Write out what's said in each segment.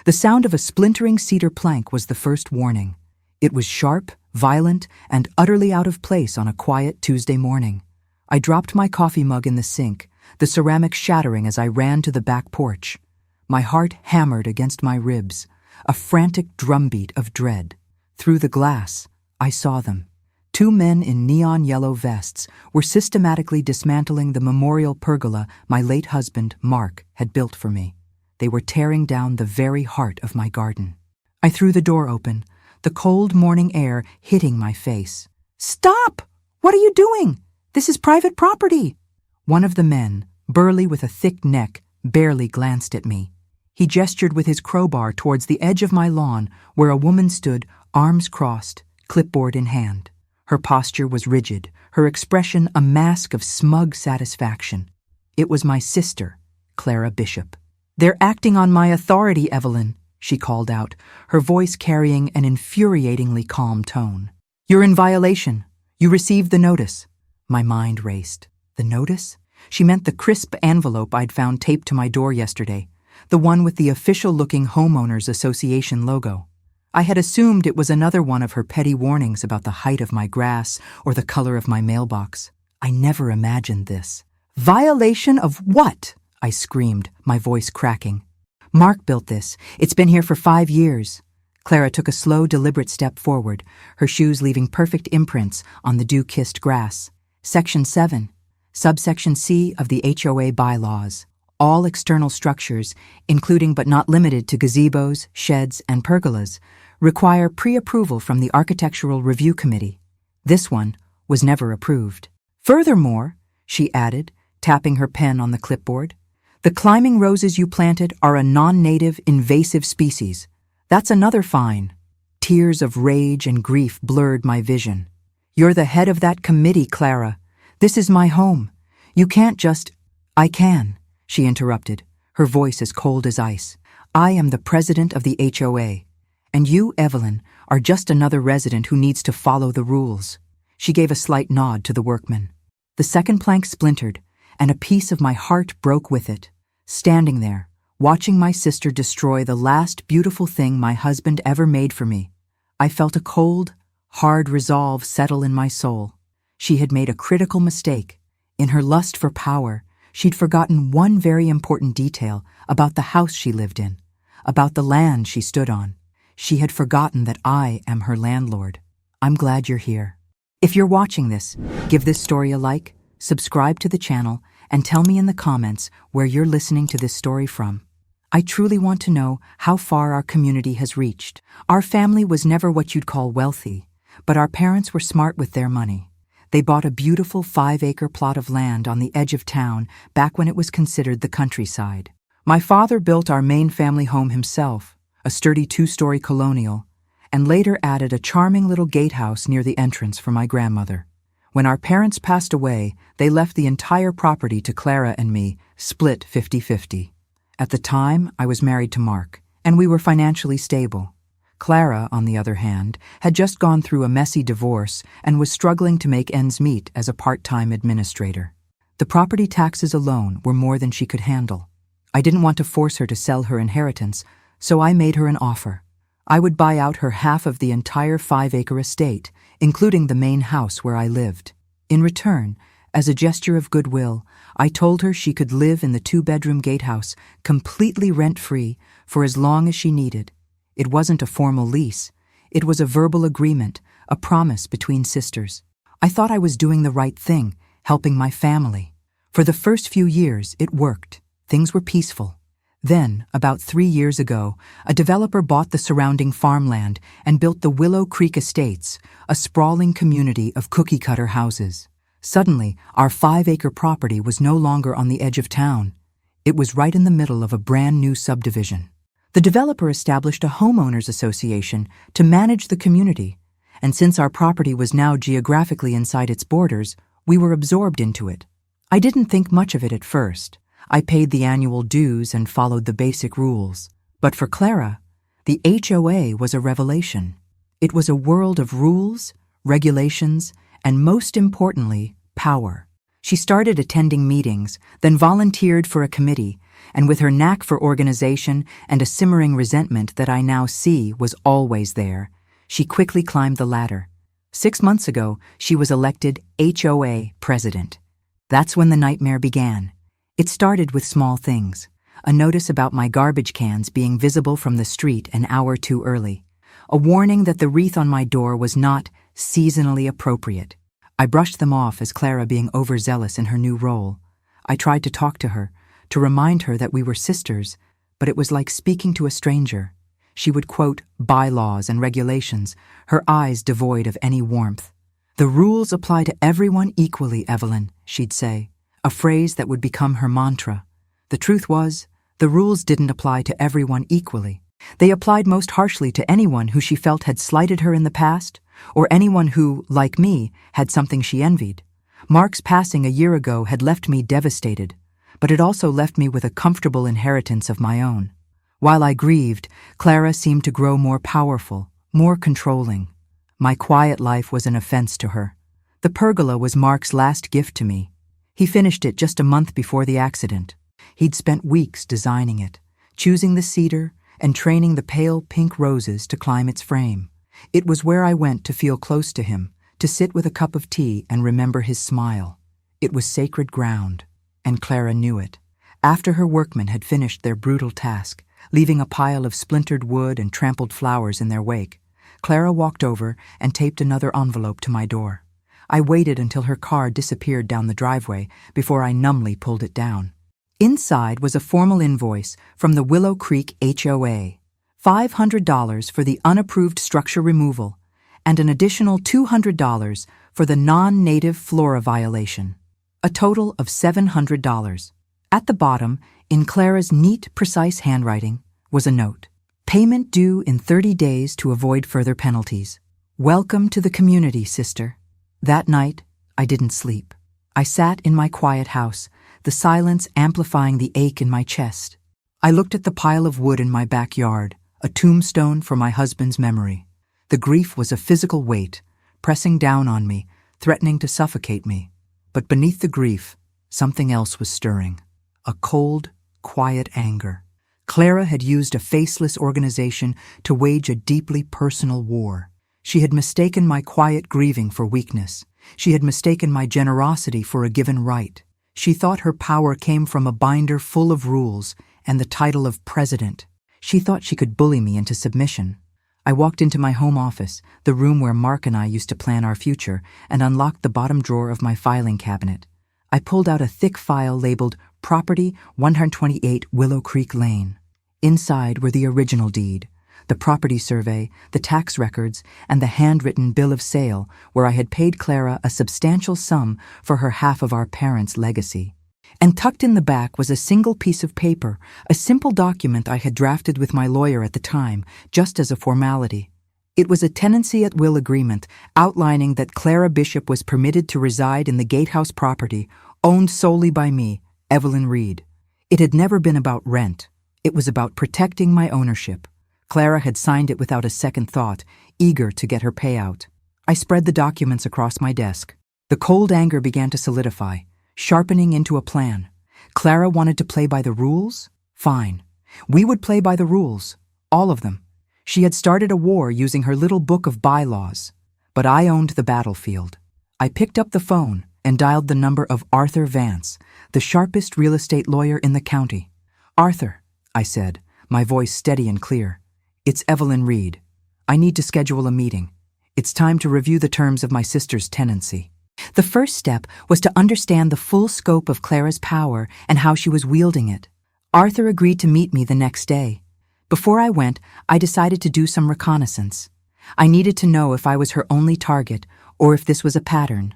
The sound of a splintering cedar plank was the first warning. It was sharp, violent, and utterly out of place on a quiet Tuesday morning. I dropped my coffee mug in the sink, the ceramic shattering as I ran to the back porch. My heart hammered against my ribs, a frantic drumbeat of dread. Through the glass, I saw them. Two men in neon yellow vests were systematically dismantling the memorial pergola my late husband, Mark, had built for me. They were tearing down the very heart of my garden. I threw the door open, the cold morning air hitting my face. "Stop! What are you doing? This is private property!" One of the men, burly with a thick neck, barely glanced at me. He gestured with his crowbar towards the edge of my lawn where a woman stood, arms crossed, clipboard in hand. Her posture was rigid, her expression a mask of smug satisfaction. It was my sister, Clara Bishop. "They're acting on my authority, Evelyn," she called out, her voice carrying an infuriatingly calm tone. "You're in violation. You received the notice." My mind raced. The notice? She meant the crisp envelope I'd found taped to my door yesterday, the one with the official-looking Homeowners Association logo. I had assumed it was another one of her petty warnings about the height of my grass or the color of my mailbox. I never imagined this. "Violation of what?" I screamed, my voice cracking. "Mark built this. It's been here for 5 years." Clara took a slow, deliberate step forward, her shoes leaving perfect imprints on the dew-kissed grass. Section 7, subsection C of the HOA bylaws. All external structures, including but not limited to gazebos, sheds, and pergolas, require pre-approval from the Architectural Review Committee. This one was never approved. "Furthermore," she added, tapping her pen on the clipboard, "the climbing roses you planted are a non-native invasive species. That's another fine." Tears of rage and grief blurred my vision. "You're the head of that committee, Clara. This is my home. You can't just—" "I can," she interrupted, her voice as cold as ice. "I am the president of the HOA, and you, Evelyn, are just another resident who needs to follow the rules." She gave a slight nod to the workmen. The second plank splintered, and a piece of my heart broke with it. Standing there, watching my sister destroy the last beautiful thing my husband ever made for me, I felt a cold, hard resolve settle in my soul. She had made a critical mistake. In her lust for power, she'd forgotten one very important detail about the house she lived in, about the land she stood on. She had forgotten that I am her landlord. I'm glad you're here. If you're watching this, give this story a like, subscribe to the channel, and tell me in the comments where you're listening to this story from. I truly want to know how far our community has reached. Our family was never what you'd call wealthy, but our parents were smart with their money. They bought a beautiful 5-acre plot of land on the edge of town back when it was considered the countryside. My father built our main family home himself, a sturdy 2-story colonial, and later added a charming little gatehouse near the entrance for my grandmother. When our parents passed away, they left the entire property to Clara and me, split 50-50. At the time, I was married to Mark, and we were financially stable. Clara, on the other hand, had just gone through a messy divorce and was struggling to make ends meet as a part-time administrator. The property taxes alone were more than she could handle. I didn't want to force her to sell her inheritance, so I made her an offer. I would buy out her half of the entire 5-acre estate, including the main house where I lived. In return, as a gesture of goodwill, I told her she could live in the 2-bedroom gatehouse completely rent-free for as long as she needed. It wasn't a formal lease. It was a verbal agreement, a promise between sisters. I thought I was doing the right thing, helping my family. For the first few years, it worked. Things were peaceful. Then, about 3 years ago, a developer bought the surrounding farmland and built the Willow Creek Estates, a sprawling community of cookie-cutter houses. Suddenly, our 5-acre property was no longer on the edge of town. It was right in the middle of a brand-new subdivision. The developer established a homeowners association to manage the community, and since our property was now geographically inside its borders, we were absorbed into it. I didn't think much of it at first. I paid the annual dues and followed the basic rules. But for Clara, the HOA was a revelation. It was a world of rules, regulations, and most importantly, power. She started attending meetings, then volunteered for a committee, and with her knack for organization and a simmering resentment that I now see was always there, she quickly climbed the ladder. 6 months ago, she was elected HOA president. That's when the nightmare began. It started with small things. A notice about my garbage cans being visible from the street an hour too early. A warning that the wreath on my door was not seasonally appropriate. I brushed them off as Clara being overzealous in her new role. I tried to talk to her, to remind her that we were sisters, but it was like speaking to a stranger. She would quote bylaws and regulations, her eyes devoid of any warmth. "The rules apply to everyone equally, Evelyn," she'd say, a phrase that would become her mantra. The truth was, the rules didn't apply to everyone equally. They applied most harshly to anyone who she felt had slighted her in the past, or anyone who, like me, had something she envied. Mark's passing a year ago had left me devastated, but it also left me with a comfortable inheritance of my own. While I grieved, Clara seemed to grow more powerful, more controlling. My quiet life was an offense to her. The pergola was Mark's last gift to me. He finished it just a month before the accident. He'd spent weeks designing it, choosing the cedar and training the pale pink roses to climb its frame. It was where I went to feel close to him, to sit with a cup of tea and remember his smile. It was sacred ground, and Clara knew it. After her workmen had finished their brutal task, leaving a pile of splintered wood and trampled flowers in their wake, Clara walked over and taped another envelope to my door. I waited until her car disappeared down the driveway before I numbly pulled it down. Inside was a formal invoice from the Willow Creek HOA, $500 for the unapproved structure removal, and an additional $200 for the non-native flora violation. A total of $700. At the bottom, in Clara's neat, precise handwriting, was a note. Payment due in 30 days to avoid further penalties. Welcome to the community, sister. That night, I didn't sleep. I sat in my quiet house, the silence amplifying the ache in my chest. I looked at the pile of wood in my backyard, a tombstone for my husband's memory. The grief was a physical weight, pressing down on me, threatening to suffocate me. But beneath the grief, something else was stirring. A cold, quiet anger. Clara had used a faceless organization to wage a deeply personal war. She had mistaken my quiet grieving for weakness. She had mistaken my generosity for a given right. She thought her power came from a binder full of rules and the title of president. She thought she could bully me into submission. I walked into my home office, the room where Mark and I used to plan our future, and unlocked the bottom drawer of my filing cabinet. I pulled out a thick file labeled Property 128 Willow Creek Lane. Inside were the original deed, the property survey, the tax records, and the handwritten bill of sale where I had paid Clara a substantial sum for her half of our parents' legacy. And tucked in the back was a single piece of paper, a simple document I had drafted with my lawyer at the time, just as a formality. It was a tenancy at will agreement outlining that Clara Bishop was permitted to reside in the gatehouse property, owned solely by me, Evelyn Reed. It had never been about rent. It was about protecting my ownership. Clara had signed it without a second thought, eager to get her payout. I spread the documents across my desk. The cold anger began to solidify, sharpening into a plan. Clara wanted to play by the rules? Fine. We would play by the rules. All of them. She had started a war using her little book of bylaws. But I owned the battlefield. I picked up the phone and dialed the number of Arthur Vance, the sharpest real estate lawyer in the county. "Arthur," I said, my voice steady and clear. "It's Evelyn Reed. I need to schedule a meeting. It's time to review the terms of my sister's tenancy." The first step was to understand the full scope of Clara's power and how she was wielding it. Arthur agreed to meet me the next day. Before I went, I decided to do some reconnaissance. I needed to know if I was her only target or if this was a pattern.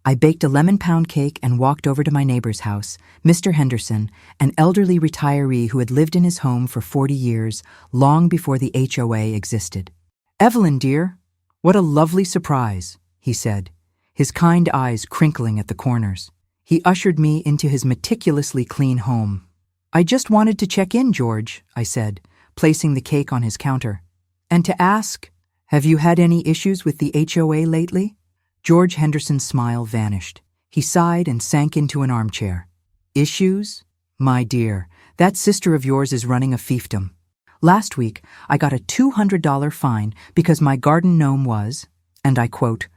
I baked a lemon pound cake and walked over to my neighbor's house, Mr. Henderson, an elderly retiree who had lived in his home for 40 years, long before the HOA existed. "Evelyn, dear, what a lovely surprise," he said, his kind eyes crinkling at the corners. He ushered me into his meticulously clean home. "I just wanted to check in, George," I said, placing the cake on his counter. "And to ask, have you had any issues with the HOA lately?" George Henderson's smile vanished. He sighed and sank into an armchair. "Issues? My dear, That sister of yours is running a fiefdom. Last week, I got a $200 fine because my garden gnome was, and I quote,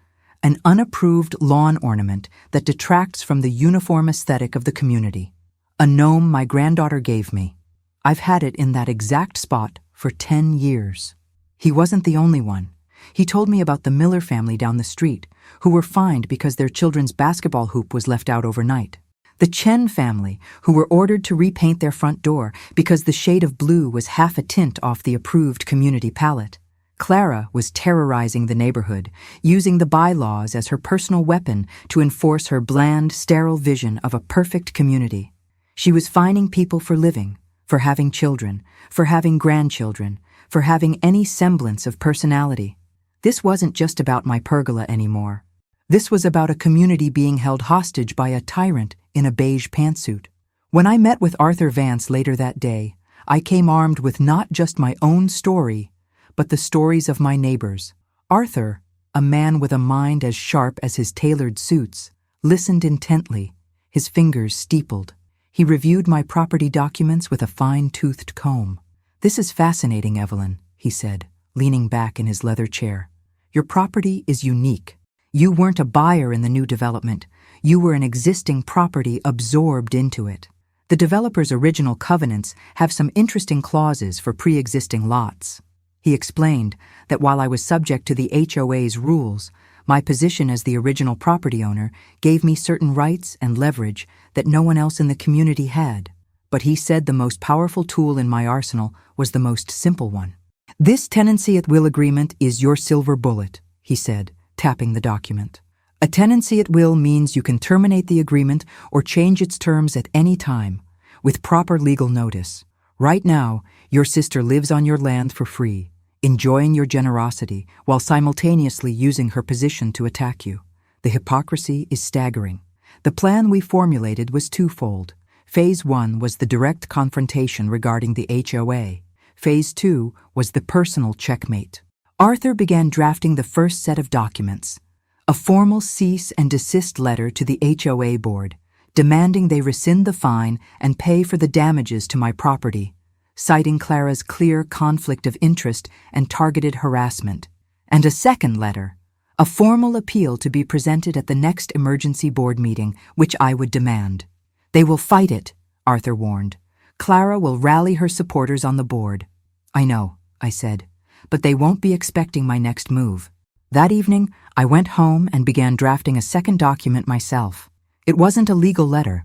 an unapproved lawn ornament that detracts from the uniform aesthetic of the community. A gnome my granddaughter gave me. I've had it in that exact spot for 10 years. He wasn't the only one. He told me about the Miller family down the street, who were fined because their children's basketball hoop was left out overnight. The Chen family, who were ordered to repaint their front door because the shade of blue was half a tint off the approved community palette. Clara was terrorizing the neighborhood, using the bylaws as her personal weapon to enforce her bland, sterile vision of a perfect community. She was fining people for living, for having children, for having grandchildren, for having any semblance of personality. This wasn't just about my pergola anymore. This was about a community being held hostage by a tyrant in a beige pantsuit. When I met with Arthur Vance later that day, I came armed with not just my own story, but the stories of my neighbors. Arthur, a man with a mind as sharp as his tailored suits, listened intently, his fingers steepled. He reviewed my property documents with a fine-toothed comb. "This is fascinating, Evelyn," he said, leaning back in his leather chair. "Your property is unique. You weren't a buyer in the new development. You were an existing property absorbed into it. The developer's original covenants have some interesting clauses for pre-existing lots." He explained that while I was subject to the HOA's rules, my position as the original property owner gave me certain rights and leverage that no one else in the community had. But he said the most powerful tool in my arsenal was the most simple one. "This tenancy at will agreement is your silver bullet," he said, tapping the document. "A tenancy at will means you can terminate the agreement or change its terms at any time, with proper legal notice. Right now, your sister lives on your land for free, enjoying your generosity while simultaneously using her position to attack you. The hypocrisy is staggering. The plan we formulated was twofold. Phase 1 was the direct confrontation regarding the HOA. Phase 2 was the personal checkmate. Arthur began drafting the first set of documents, a formal cease and desist letter to the HOA board, demanding they rescind the fine and pay for the damages to my property, citing Clara's clear conflict of interest and targeted harassment, and a second letter, a formal appeal to be presented at the next emergency board meeting, which I would demand. "They will fight it," Arthur warned. "Clara will rally her supporters on the board." "I know," I said, "but they won't be expecting my next move." That evening, I went home and began drafting a second document myself. It wasn't a legal letter.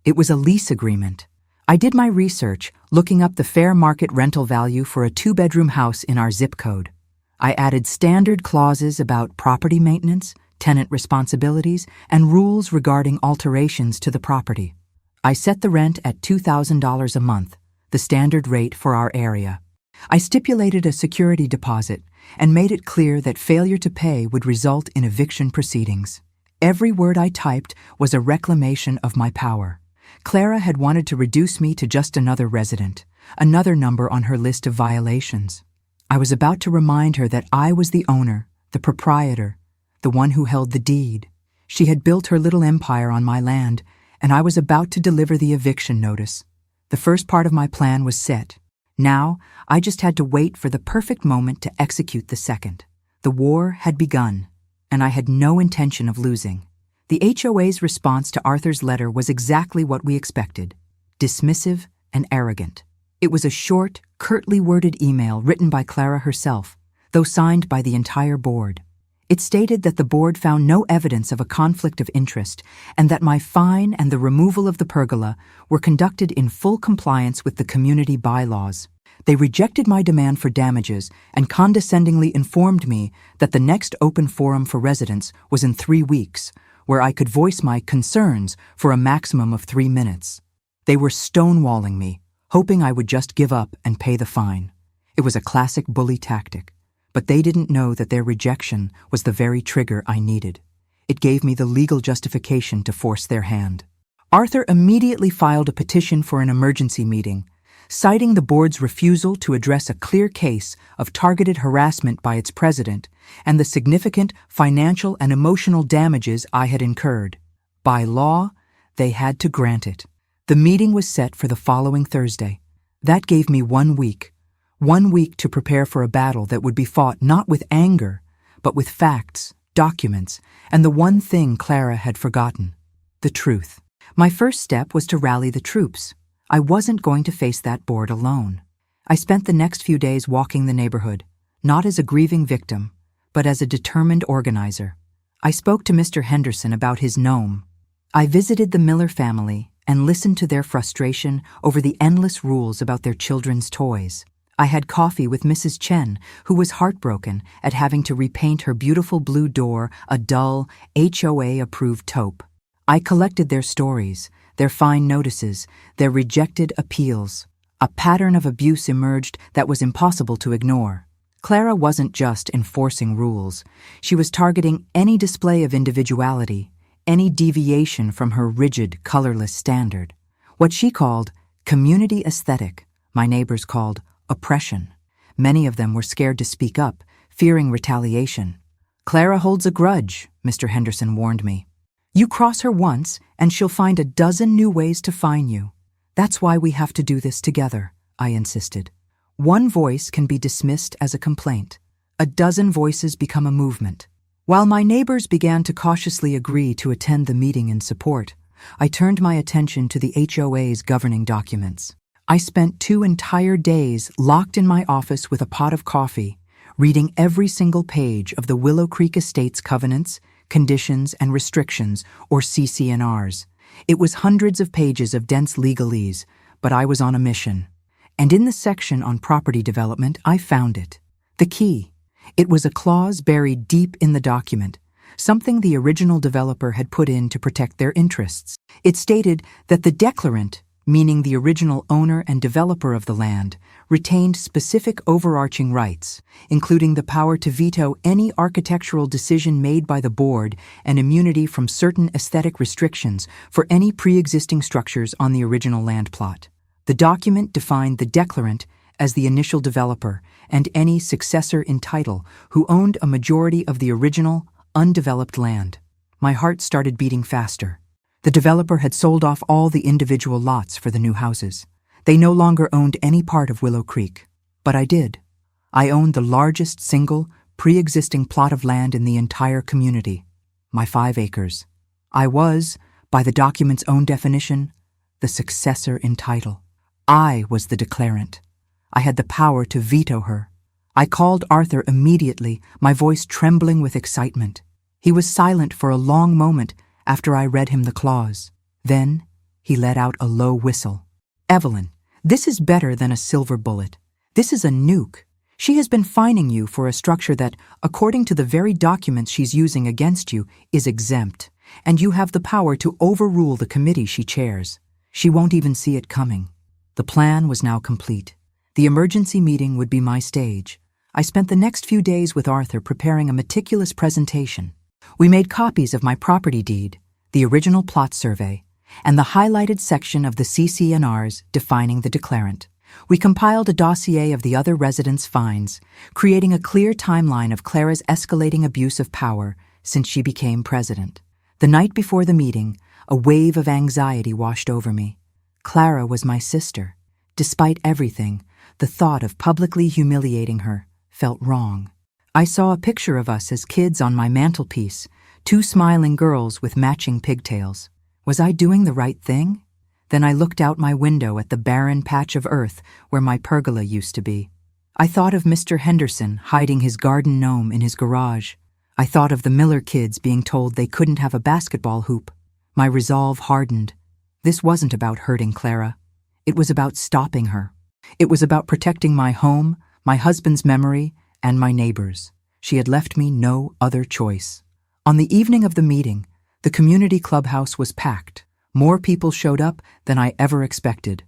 It was a lease agreement. I did my research, looking up the fair market rental value for a 2-bedroom house in our zip code. I added standard clauses about property maintenance, tenant responsibilities, and rules regarding alterations to the property. I set the rent at $2,000 a month, the standard rate for our area. I stipulated a security deposit and made it clear that failure to pay would result in eviction proceedings. Every word I typed was a reclamation of my power. Clara had wanted to reduce me to just another resident, another number on her list of violations. I was about to remind her that I was the owner, the proprietor, the one who held the deed. She had built her little empire on my land, and I was about to deliver the eviction notice. The first part of my plan was set. Now, I just had to wait for the perfect moment to execute the second. The war had begun, and I had no intention of losing. The HOA's response to Arthur's letter was exactly what we expected, dismissive and arrogant. It was a short, curtly worded email written by Clara herself, though signed by the entire board. It stated that the board found no evidence of a conflict of interest and that my fine and the removal of the pergola were conducted in full compliance with the community bylaws. They rejected my demand for damages and condescendingly informed me that the next open forum for residents was in 3 weeks, where I could voice my concerns for a maximum of 3 minutes. They were stonewalling me, hoping I would just give up and pay the fine. It was a classic bully tactic, but they didn't know that their rejection was the very trigger I needed. It gave me the legal justification to force their hand. Arthur immediately filed a petition for an emergency meeting, citing the board's refusal to address a clear case of targeted harassment by its president and the significant financial and emotional damages I had incurred. By law, they had to grant it. The meeting was set for the following Thursday. That gave me 1 week. 1 week to prepare for a battle that would be fought not with anger, but with facts, documents, and the one thing Clara had forgotten: the truth. My first step was to rally the troops. I wasn't going to face that board alone. I spent the next few days walking the neighborhood, not as a grieving victim, but as a determined organizer. I spoke to Mr. Henderson about his gnome. I visited the Miller family and listened to their frustration over the endless rules about their children's toys. I had coffee with Mrs. Chen, who was heartbroken at having to repaint her beautiful blue door a dull, HOA-approved taupe. I collected their stories, their fine notices, their rejected appeals. A pattern of abuse emerged that was impossible to ignore. Clara wasn't just enforcing rules. She was targeting any display of individuality, any deviation from her rigid, colorless standard. What she called community aesthetic, my neighbors called oppression. Many of them were scared to speak up, fearing retaliation. "Clara holds a grudge," Mr. Henderson warned me. "You cross her once, and she'll find a dozen new ways to fine you. That's why we have to do this together," I insisted. One voice can be dismissed as a complaint. A dozen voices become a movement. While my neighbors began to cautiously agree to attend the meeting in support, I turned my attention to the HOA's governing documents. I spent 2 entire days locked in my office with a pot of coffee, reading every single page of the Willow Creek Estates covenants, conditions, and restrictions, or CC&Rs. It was hundreds of pages of dense legalese, but I was on a mission. And in the section on property development, I found it. The key. It was a clause buried deep in the document, something the original developer had put in to protect their interests. It stated that the declarant, meaning the original owner and developer of the land, retained specific overarching rights, including the power to veto any architectural decision made by the board and immunity from certain aesthetic restrictions for any pre-existing structures on the original land plot. The document defined the declarant as the initial developer and any successor in title who owned a majority of the original, undeveloped land. My heart started beating faster. The developer had sold off all the individual lots for the new houses. They no longer owned any part of Willow Creek. But I did. I owned the largest single, pre-existing plot of land in the entire community, my 5 acres. I was, by the document's own definition, the successor in title. I was the declarant. I had the power to veto her. I called Arthur immediately, my voice trembling with excitement. He was silent for a long moment after I read him the clause. Then he let out a low whistle. "Evelyn, this is better than a silver bullet. This is a nuke. She has been fining you for a structure that, according to the very documents she's using against you, is exempt, and you have the power to overrule the committee she chairs. She won't even see it coming." The plan was now complete. The emergency meeting would be my stage. I spent the next few days with Arthur preparing a meticulous presentation. We made copies of my property deed, the original plot survey, and the highlighted section of the CC&Rs defining the declarant. We compiled a dossier of the other residents' fines, creating a clear timeline of Clara's escalating abuse of power since she became president. The night before the meeting, a wave of anxiety washed over me. Clara was my sister. Despite everything, the thought of publicly humiliating her felt wrong. I saw a picture of us as kids on my mantelpiece, 2 smiling girls with matching pigtails. Was I doing the right thing? Then I looked out my window at the barren patch of earth where my pergola used to be. I thought of Mr. Henderson hiding his garden gnome in his garage. I thought of the Miller kids being told they couldn't have a basketball hoop. My resolve hardened. This wasn't about hurting Clara. It was about stopping her. It was about protecting my home, my husband's memory, and my neighbors. She had left me no other choice. On the evening of the meeting, the community clubhouse was packed. More people showed up than I ever expected.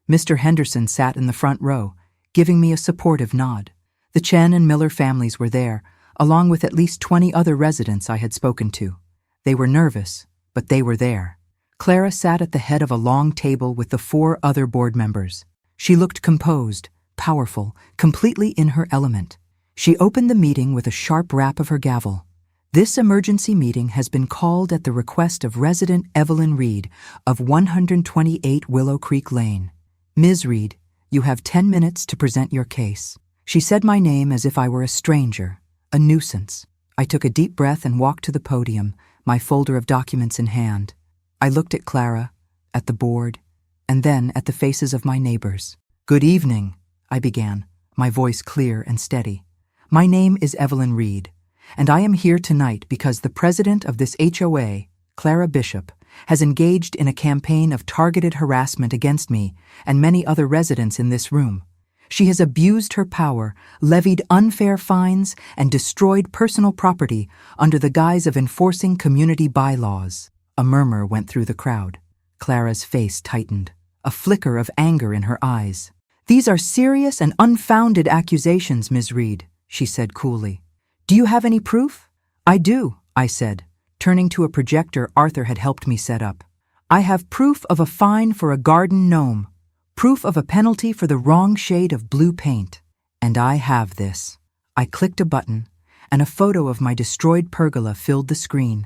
Mr. Henderson sat in the front row, giving me a supportive nod. The Chen and Miller families were there, along with at least 20 other residents I had spoken to. They were nervous, but they were there. Clara sat at the head of a long table with the 4 other board members. She looked composed, powerful, completely in her element. She opened the meeting with a sharp rap of her gavel. This emergency meeting has been called at the request of resident Evelyn Reed of 128 Willow Creek Lane. Ms. Reed, you have 10 minutes to present your case. She said my name as if I were a stranger, a nuisance. I took a deep breath and walked to the podium, my folder of documents in hand. I looked at Clara, at the board, and then at the faces of my neighbors. "Good evening," I began, my voice clear and steady. "My name is Evelyn Reed, and I am here tonight because the president of this HOA, Clara Bishop, has engaged in a campaign of targeted harassment against me and many other residents in this room. She has abused her power, levied unfair fines, and destroyed personal property under the guise of enforcing community bylaws." A murmur went through the crowd. Clara's face tightened, a flicker of anger in her eyes. "These are serious and unfounded accusations, Ms. Reed," she said coolly. "Do you have any proof?" "I do," I said, turning to a projector Arthur had helped me set up. "I have proof of a fine for a garden gnome, proof of a penalty for the wrong shade of blue paint. And I have this." I clicked a button, and a photo of my destroyed pergola filled the screen.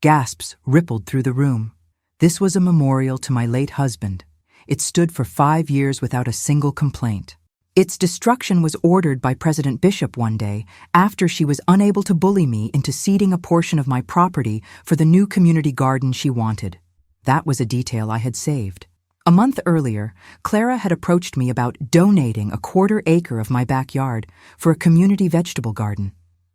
Gasps rippled through the room. This was a memorial to my late husband. It stood for 5 years without a single complaint. Its destruction was ordered by President Bishop one day after she was unable to bully me into ceding a portion of my property for the new community garden she wanted. That was a detail I had saved. A month earlier, Clara had approached me about donating a 1/4 acre of my backyard for a community vegetable garden.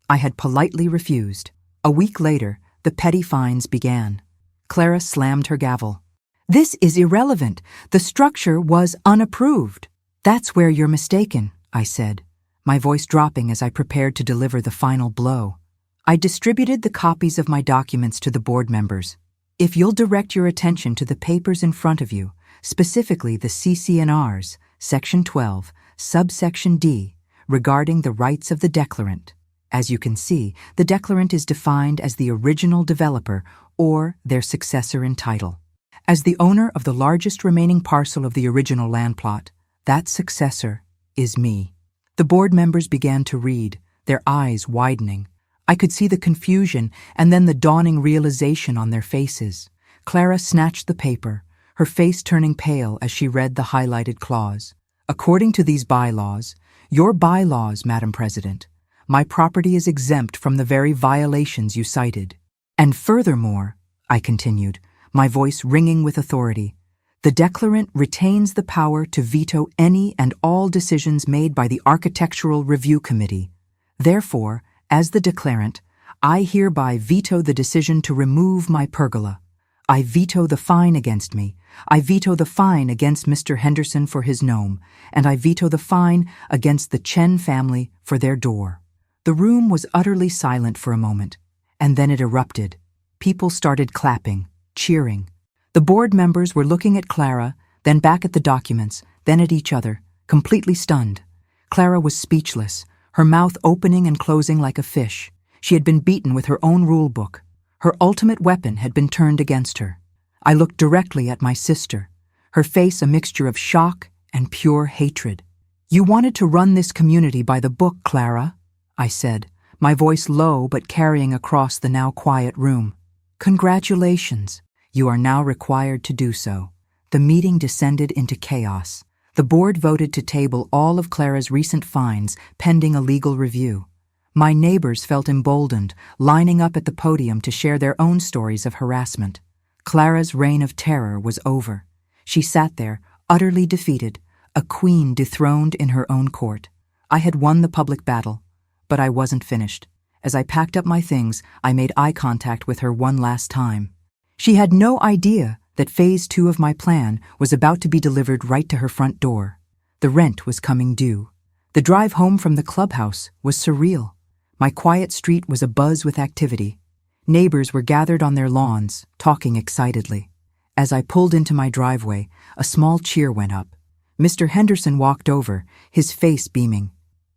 I had politely refused. A week later, the petty fines began. Clara slammed her gavel. "This is irrelevant. The structure was unapproved." "That's where you're mistaken," I said, my voice dropping as I prepared to deliver the final blow. I distributed the copies of my documents to the board members. "If you'll direct your attention to the papers in front of you, specifically the CC&Rs, Section 12, Subsection D, regarding the rights of the declarant. As you can see, the declarant is defined as the original developer or their successor in title. As the owner of the largest remaining parcel of the original land plot, that successor is me." The board members began to read, their eyes widening. I could see the confusion and then the dawning realization on their faces. Clara snatched the paper, her face turning pale as she read the highlighted clause. "According to these bylaws, your bylaws, Madam President, my property is exempt from the very violations you cited. And furthermore," I continued, my voice ringing with authority, "the declarant retains the power to veto any and all decisions made by the Architectural Review Committee. Therefore, as the declarant, I hereby veto the decision to remove my pergola. I veto the fine against me. I veto the fine against Mr. Henderson for his gnome, and I veto the fine against the Chen family for their door." The room was utterly silent for a moment, and then it erupted. People started clapping, cheering. The board members were looking at Clara, then back at the documents, then at each other, completely stunned. Clara was speechless, her mouth opening and closing like a fish. She had been beaten with her own rule book. Her ultimate weapon had been turned against her. I looked directly at my sister, her face a mixture of shock and pure hatred. "You wanted to run this community by the book, Clara," I said, my voice low but carrying across the now quiet room. "Congratulations. You are now required to do so." The meeting descended into chaos. The board voted to table all of Clara's recent fines pending a legal review. My neighbors felt emboldened, lining up at the podium to share their own stories of harassment. Clara's reign of terror was over. She sat there, utterly defeated, a queen dethroned in her own court. I had won the public battle, but I wasn't finished. As I packed up my things, I made eye contact with her one last time. She had no idea that Phase 2 of my plan was about to be delivered right to her front door. The rent was coming due. The drive home from the clubhouse was surreal. My quiet street was abuzz with activity. Neighbors were gathered on their lawns, talking excitedly. As I pulled into my driveway, a small cheer went up. Mr. Henderson walked over, his face beaming.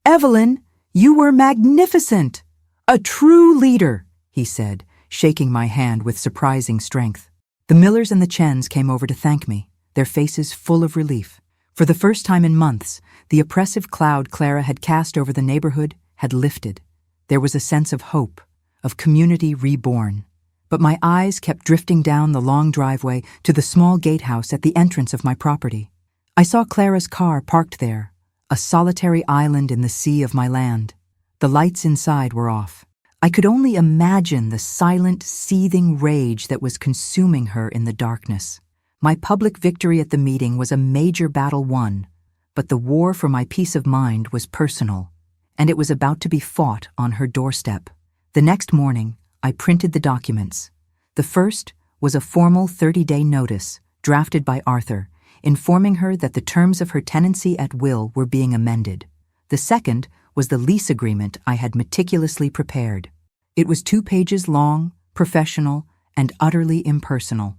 "Evelyn, you were magnificent! A true leader," he said, shaking my hand with surprising strength. The Millers and the Chens came over to thank me, their faces full of relief. For the first time in months, the oppressive cloud Clara had cast over the neighborhood had lifted. There was a sense of hope, of community reborn. But my eyes kept drifting down the long driveway to the small gatehouse at the entrance of my property. I saw Clara's car parked there, a solitary island in the sea of my land. The lights inside were off. I could only imagine the silent, seething rage that was consuming her in the darkness. My public victory at the meeting was a major battle won, but the war for my peace of mind was personal, and it was about to be fought on her doorstep. The next morning, I printed the documents. The first was a formal 30-day notice, drafted by Arthur, informing her that the terms of her tenancy at will were being amended. The second was the lease agreement I had meticulously prepared. It was 2 pages long, professional, and utterly impersonal.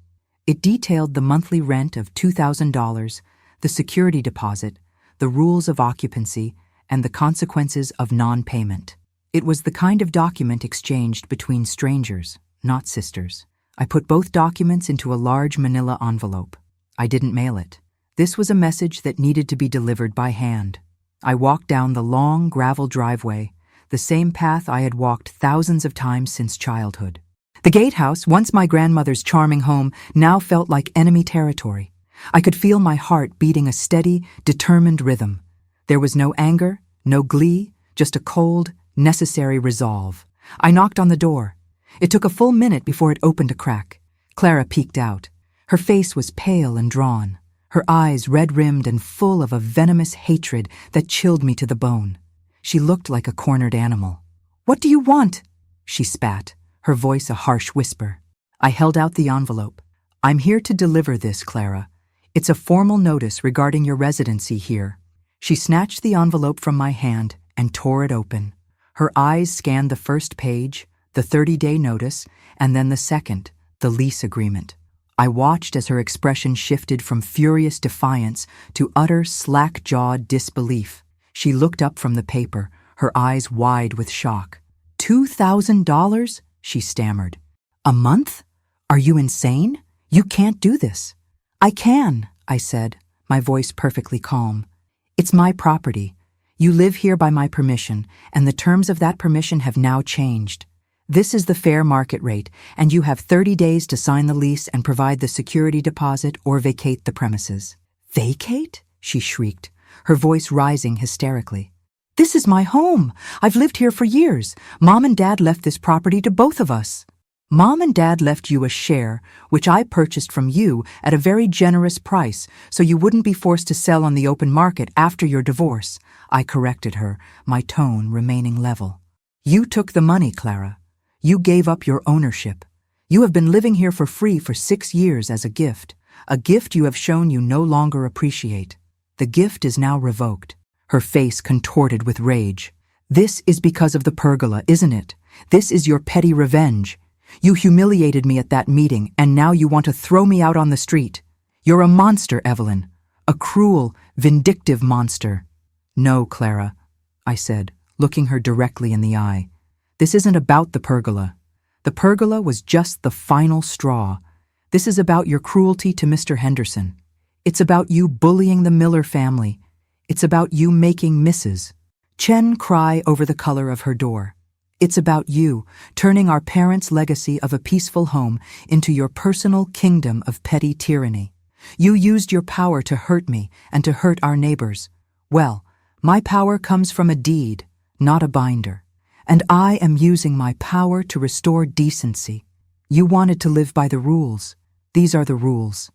It detailed the monthly rent of $2,000, the security deposit, the rules of occupancy, and the consequences of non-payment. It was the kind of document exchanged between strangers, not sisters. I put both documents into a large manila envelope. I didn't mail it. This was a message that needed to be delivered by hand. I walked down the long gravel driveway, the same path I had walked thousands of times since childhood. The gatehouse, once my grandmother's charming home, now felt like enemy territory. I could feel my heart beating a steady, determined rhythm. There was no anger, no glee, just a cold, necessary resolve. I knocked on the door. It took a full minute before it opened a crack. Clara peeked out. Her face was pale and drawn, her eyes red-rimmed and full of a venomous hatred that chilled me to the bone. She looked like a cornered animal. "What do you want?" she spat, her voice a harsh whisper. I held out the envelope. "I'm here to deliver this, Clara. It's a formal notice regarding your residency here." She snatched the envelope from my hand and tore it open. Her eyes scanned the first page, the 30-day notice, and then the second, the lease agreement. I watched as her expression shifted from furious defiance to utter slack-jawed disbelief. She looked up from the paper, her eyes wide with shock. $2,000? She stammered. "A month? Are you insane? You can't do this." "I can," I said, my voice perfectly calm. "It's my property. You live here by my permission, and the terms of that permission have now changed. This is the fair market rate, and you have 30 days to sign the lease and provide the security deposit or vacate the premises." "Vacate?" she shrieked, her voice rising hysterically. "This is my home. I've lived here for years. Mom and Dad left this property to both of us." "Mom and Dad left you a share, which I purchased from you at a very generous price, so you wouldn't be forced to sell on the open market after your divorce," I corrected her, my tone remaining level. "You took the money, Clara. You gave up your ownership. You have been living here for free for 6 years as a gift you have shown you no longer appreciate. The gift is now revoked." Her face contorted with rage. "This is because of the pergola, isn't it? This is your petty revenge. You humiliated me at that meeting, and now you want to throw me out on the street. You're a monster, Evelyn. A cruel, vindictive monster." "No, Clara," I said, looking her directly in the eye. "This isn't about the pergola. The pergola was just the final straw. This is about your cruelty to Mr. Henderson. It's about you bullying the Miller family. It's about you making Mrs. Chen cry over the color of her door. It's about you turning our parents' legacy of a peaceful home into your personal kingdom of petty tyranny. You used your power to hurt me and to hurt our neighbors. Well, my power comes from a deed, not a binder. And I am using my power to restore decency. You wanted to live by the rules. These are the rules."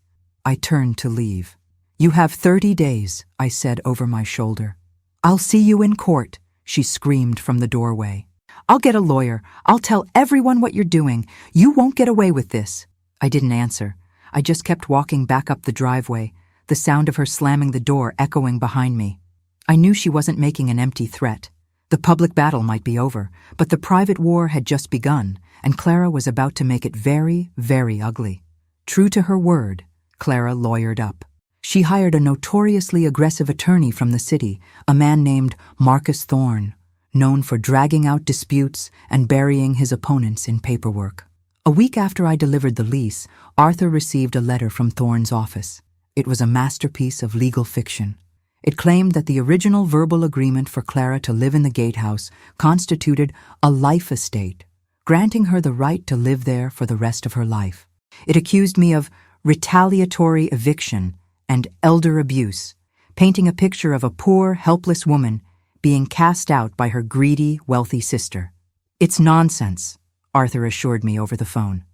I turned to leave. "You have 30 days, I said over my shoulder. "I'll see you in court," she screamed from the doorway. "I'll get a lawyer. I'll tell everyone what you're doing. You won't get away with this." I didn't answer. I just kept walking back up the driveway, the sound of her slamming the door echoing behind me. I knew she wasn't making an empty threat. The public battle might be over, but the private war had just begun, and Clara was about to make it very, very ugly. True to her word, Clara lawyered up. She hired a notoriously aggressive attorney from the city, a man named Marcus Thorne, known for dragging out disputes and burying his opponents in paperwork. A week after I delivered the lease, Arthur received a letter from Thorne's office. It was a masterpiece of legal fiction. It claimed that the original verbal agreement for Clara to live in the gatehouse constituted a life estate, granting her the right to live there for the rest of her life. It accused me of retaliatory eviction and elder abuse, painting a picture of a poor, helpless woman being cast out by her greedy, wealthy sister. "It's nonsense," Arthur assured me over the phone.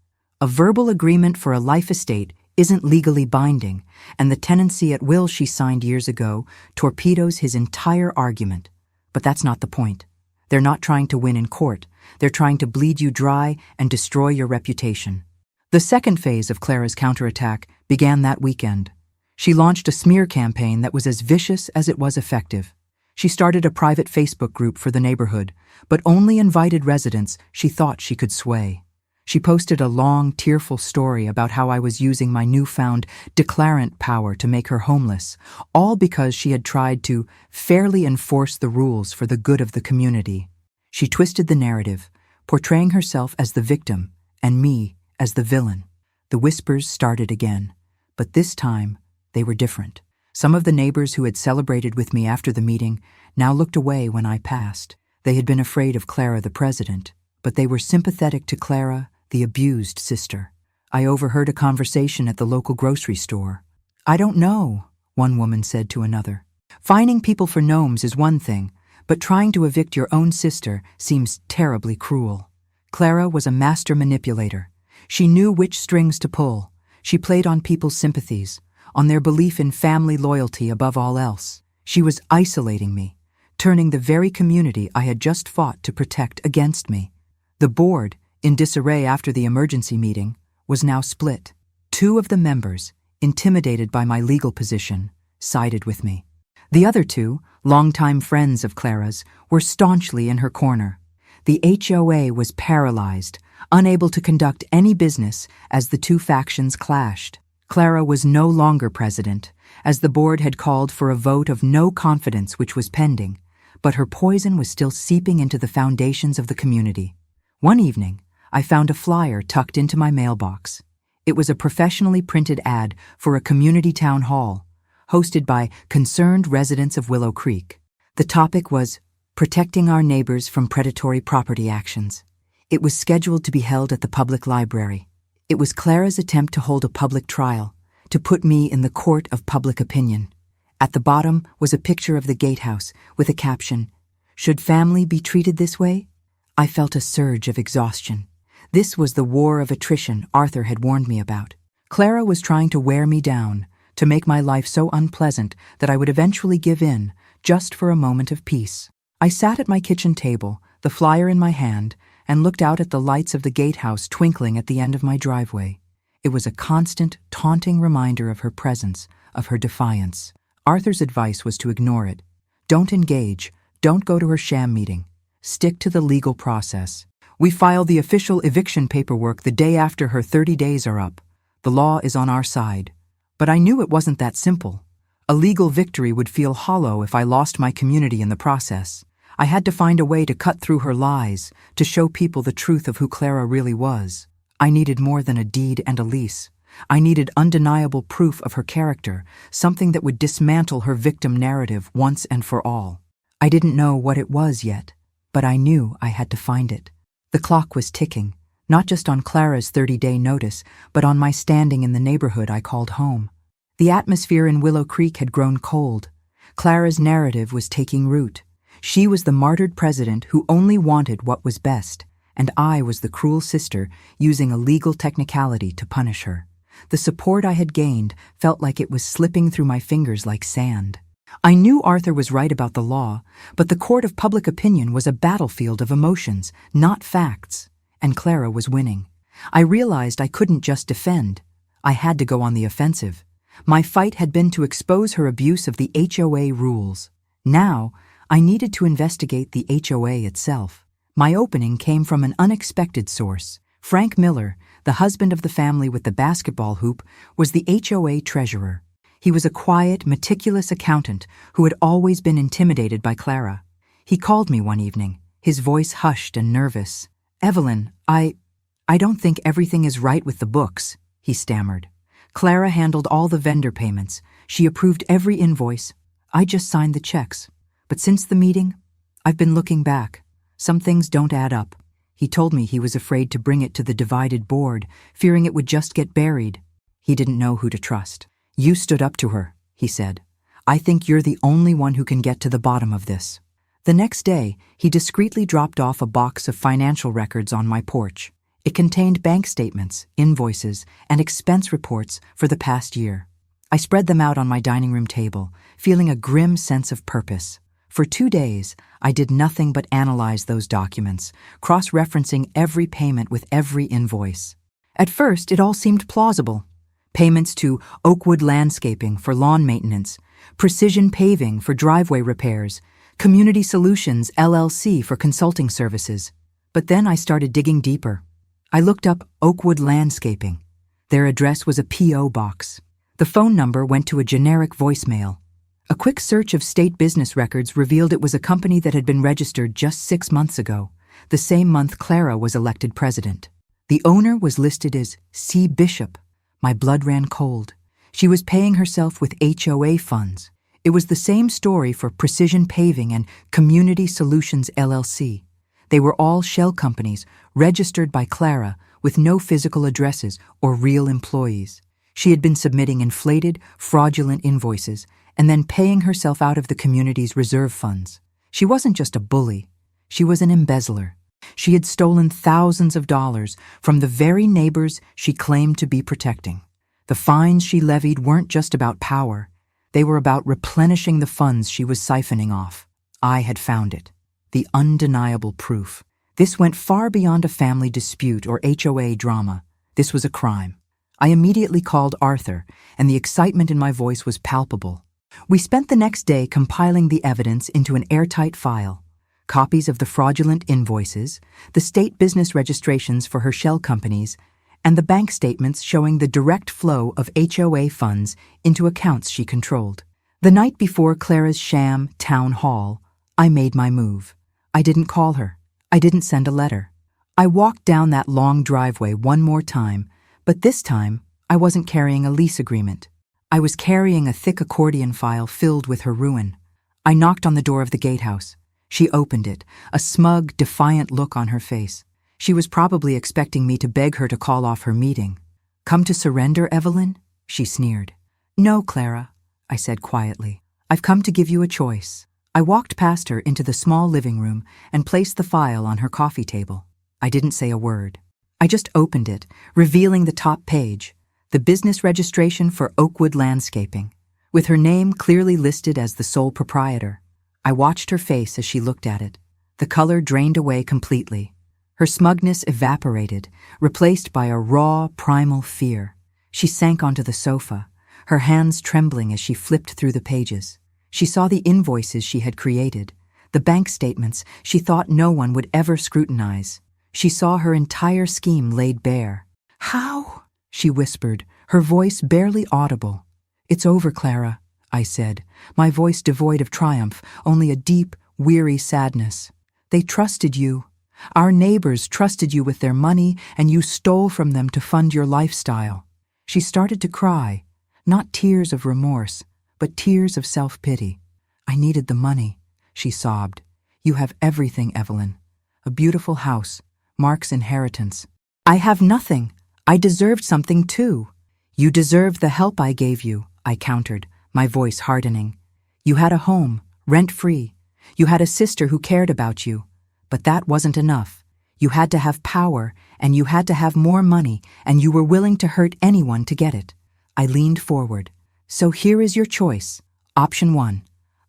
"A verbal agreement for a life estate isn't legally binding, and the tenancy at will she signed years ago torpedoes his entire argument. But that's not the point. They're not trying to win in court. They're trying to bleed you dry and destroy your reputation." The second phase of Clara's counterattack began that weekend. She launched a smear campaign that was as vicious as it was effective. She started a private Facebook group for the neighborhood, but only invited residents she thought she could sway. She posted a long, tearful story about how I was using my newfound declarant power to make her homeless, all because she had tried to fairly enforce the rules for the good of the community. She twisted the narrative, portraying herself as the victim and me as the villain. The whispers started again, but this time they were different. Some of the neighbors who had celebrated with me after the meeting now looked away when I passed. They had been afraid of Clara the president, but they were sympathetic to Clara, the abused sister. I overheard a conversation at the local grocery store. "I don't know," one woman said to another. "Fining people for gnomes is one thing, but trying to evict your own sister seems terribly cruel." Clara was a master manipulator. She knew which strings to pull. She played on people's sympathies, on their belief in family loyalty above all else. She was isolating me, turning the very community I had just fought to protect against me. The board, in disarray after the emergency meeting, was now split. Two of the members, intimidated by my legal position, sided with me. The other two, longtime friends of Clara's, were staunchly in her corner. The HOA was paralyzed, unable to conduct any business as the two factions clashed. Clara was no longer president, as the board had called for a vote of no confidence which was pending, but her poison was still seeping into the foundations of the community. One evening, I found a flyer tucked into my mailbox. It was a professionally printed ad for a community town hall, hosted by concerned residents of Willow Creek. The topic was protecting our neighbors from predatory property actions. It was scheduled to be held at the public library. It was Clara's attempt to hold a public trial, to put me in the court of public opinion. At the bottom was a picture of the gatehouse with a caption, "Should family be treated this way?" I felt a surge of exhaustion. This was the war of attrition Arthur had warned me about. Clara was trying to wear me down, to make my life so unpleasant that I would eventually give in, just for a moment of peace. I sat at my kitchen table, the flyer in my hand, and looked out at the lights of the gatehouse twinkling at the end of my driveway. It was a constant, taunting reminder of her presence, of her defiance. Arthur's advice was to ignore it. Don't engage. Don't go to her sham meeting. Stick to the legal process. We file the official eviction paperwork the day after her 30 days are up. The law is on our side. But I knew it wasn't that simple. A legal victory would feel hollow if I lost my community in the process. I had to find a way to cut through her lies, to show people the truth of who Clara really was. I needed more than a deed and a lease. I needed undeniable proof of her character, something that would dismantle her victim narrative once and for all. I didn't know what it was yet, but I knew I had to find it. The clock was ticking, not just on Clara's 30-day notice, but on my standing in the neighborhood I called home. The atmosphere in Willow Creek had grown cold. Clara's narrative was taking root. She was the martyred president who only wanted what was best, and I was the cruel sister using a legal technicality to punish her. The support I had gained felt like it was slipping through my fingers like sand. I knew Arthur was right about the law, but the court of public opinion was a battlefield of emotions, not facts, and Clara was winning. I realized I couldn't just defend. I had to go on the offensive. My fight had been to expose her abuse of the HOA rules. Now, I needed to investigate the HOA itself. My opening came from an unexpected source. Frank Miller, the husband of the family with the basketball hoop, was the HOA treasurer. He was a quiet, meticulous accountant who had always been intimidated by Clara. He called me one evening, his voice hushed and nervous. "Evelyn, I don't think everything is right with the books," he stammered. "Clara handled all the vendor payments. She approved every invoice. I just signed the checks. But since the meeting, I've been looking back. Some things don't add up." He told me he was afraid to bring it to the divided board, fearing it would just get buried. He didn't know who to trust. You stood up to her, he said. I think you're the only one who can get to the bottom of this. The next day, he discreetly dropped off a box of financial records on my porch. It contained bank statements, invoices, and expense reports for the past year. I spread them out on my dining room table, feeling a grim sense of purpose. For 2 days, I did nothing but analyze those documents, cross-referencing every payment with every invoice. At first, it all seemed plausible. Payments to Oakwood Landscaping for lawn maintenance, Precision Paving for driveway repairs, Community Solutions LLC for consulting services. But then I started digging deeper. I looked up Oakwood Landscaping. Their address was a P.O. box. The phone number went to a generic voicemail. A quick search of state business records revealed it was a company that had been registered just 6 months ago, the same month Clara was elected president. The owner was listed as C. Bishop. My blood ran cold. She was paying herself with HOA funds. It was the same story for Precision Paving and Community Solutions LLC. They were all shell companies registered by Clara with no physical addresses or real employees. She had been submitting inflated, fraudulent invoices and then paying herself out of the community's reserve funds. She wasn't just a bully. She was an embezzler. She had stolen thousands of dollars from the very neighbors she claimed to be protecting. The fines she levied weren't just about power. They were about replenishing the funds she was siphoning off. I had found it. The undeniable proof. This went far beyond a family dispute or HOA drama. This was a crime. I immediately called Arthur, and the excitement in my voice was palpable. We spent the next day compiling the evidence into an airtight file. Copies of the fraudulent invoices, the state business registrations for her shell companies, and the bank statements showing the direct flow of HOA funds into accounts she controlled. The night before Clara's sham town hall, I made my move. I didn't call her. I didn't send a letter. I walked down that long driveway one more time, but this time I wasn't carrying a lease agreement. I was carrying a thick accordion file filled with her ruin. I knocked on the door of the gatehouse. She opened it, a smug, defiant look on her face. She was probably expecting me to beg her to call off her meeting. "Come to surrender, Evelyn?" she sneered. "No, Clara," I said quietly. "I've come to give you a choice." I walked past her into the small living room and placed the file on her coffee table. I didn't say a word. I just opened it, revealing the top page, the business registration for Oakwood Landscaping, with her name clearly listed as the sole proprietor. I watched her face as she looked at it. The color drained away completely. Her smugness evaporated, replaced by a raw, primal fear. She sank onto the sofa, her hands trembling as she flipped through the pages. She saw the invoices she had created, the bank statements she thought no one would ever scrutinize. She saw her entire scheme laid bare. "How?" she whispered, her voice barely audible. "It's over, Clara," I said, my voice devoid of triumph, only a deep, weary sadness. "They trusted you. Our neighbors trusted you with their money, and you stole from them to fund your lifestyle." She started to cry, not tears of remorse, but tears of self-pity. "I needed the money," she sobbed. "You have everything, Evelyn. A beautiful house, Mark's inheritance. I have nothing. I deserved something too." "You deserved the help I gave you," I countered, my voice hardening. "You had a home, rent-free. You had a sister who cared about you. But that wasn't enough. You had to have power, and you had to have more money, and you were willing to hurt anyone to get it." I leaned forward. "So here is your choice. Option 1.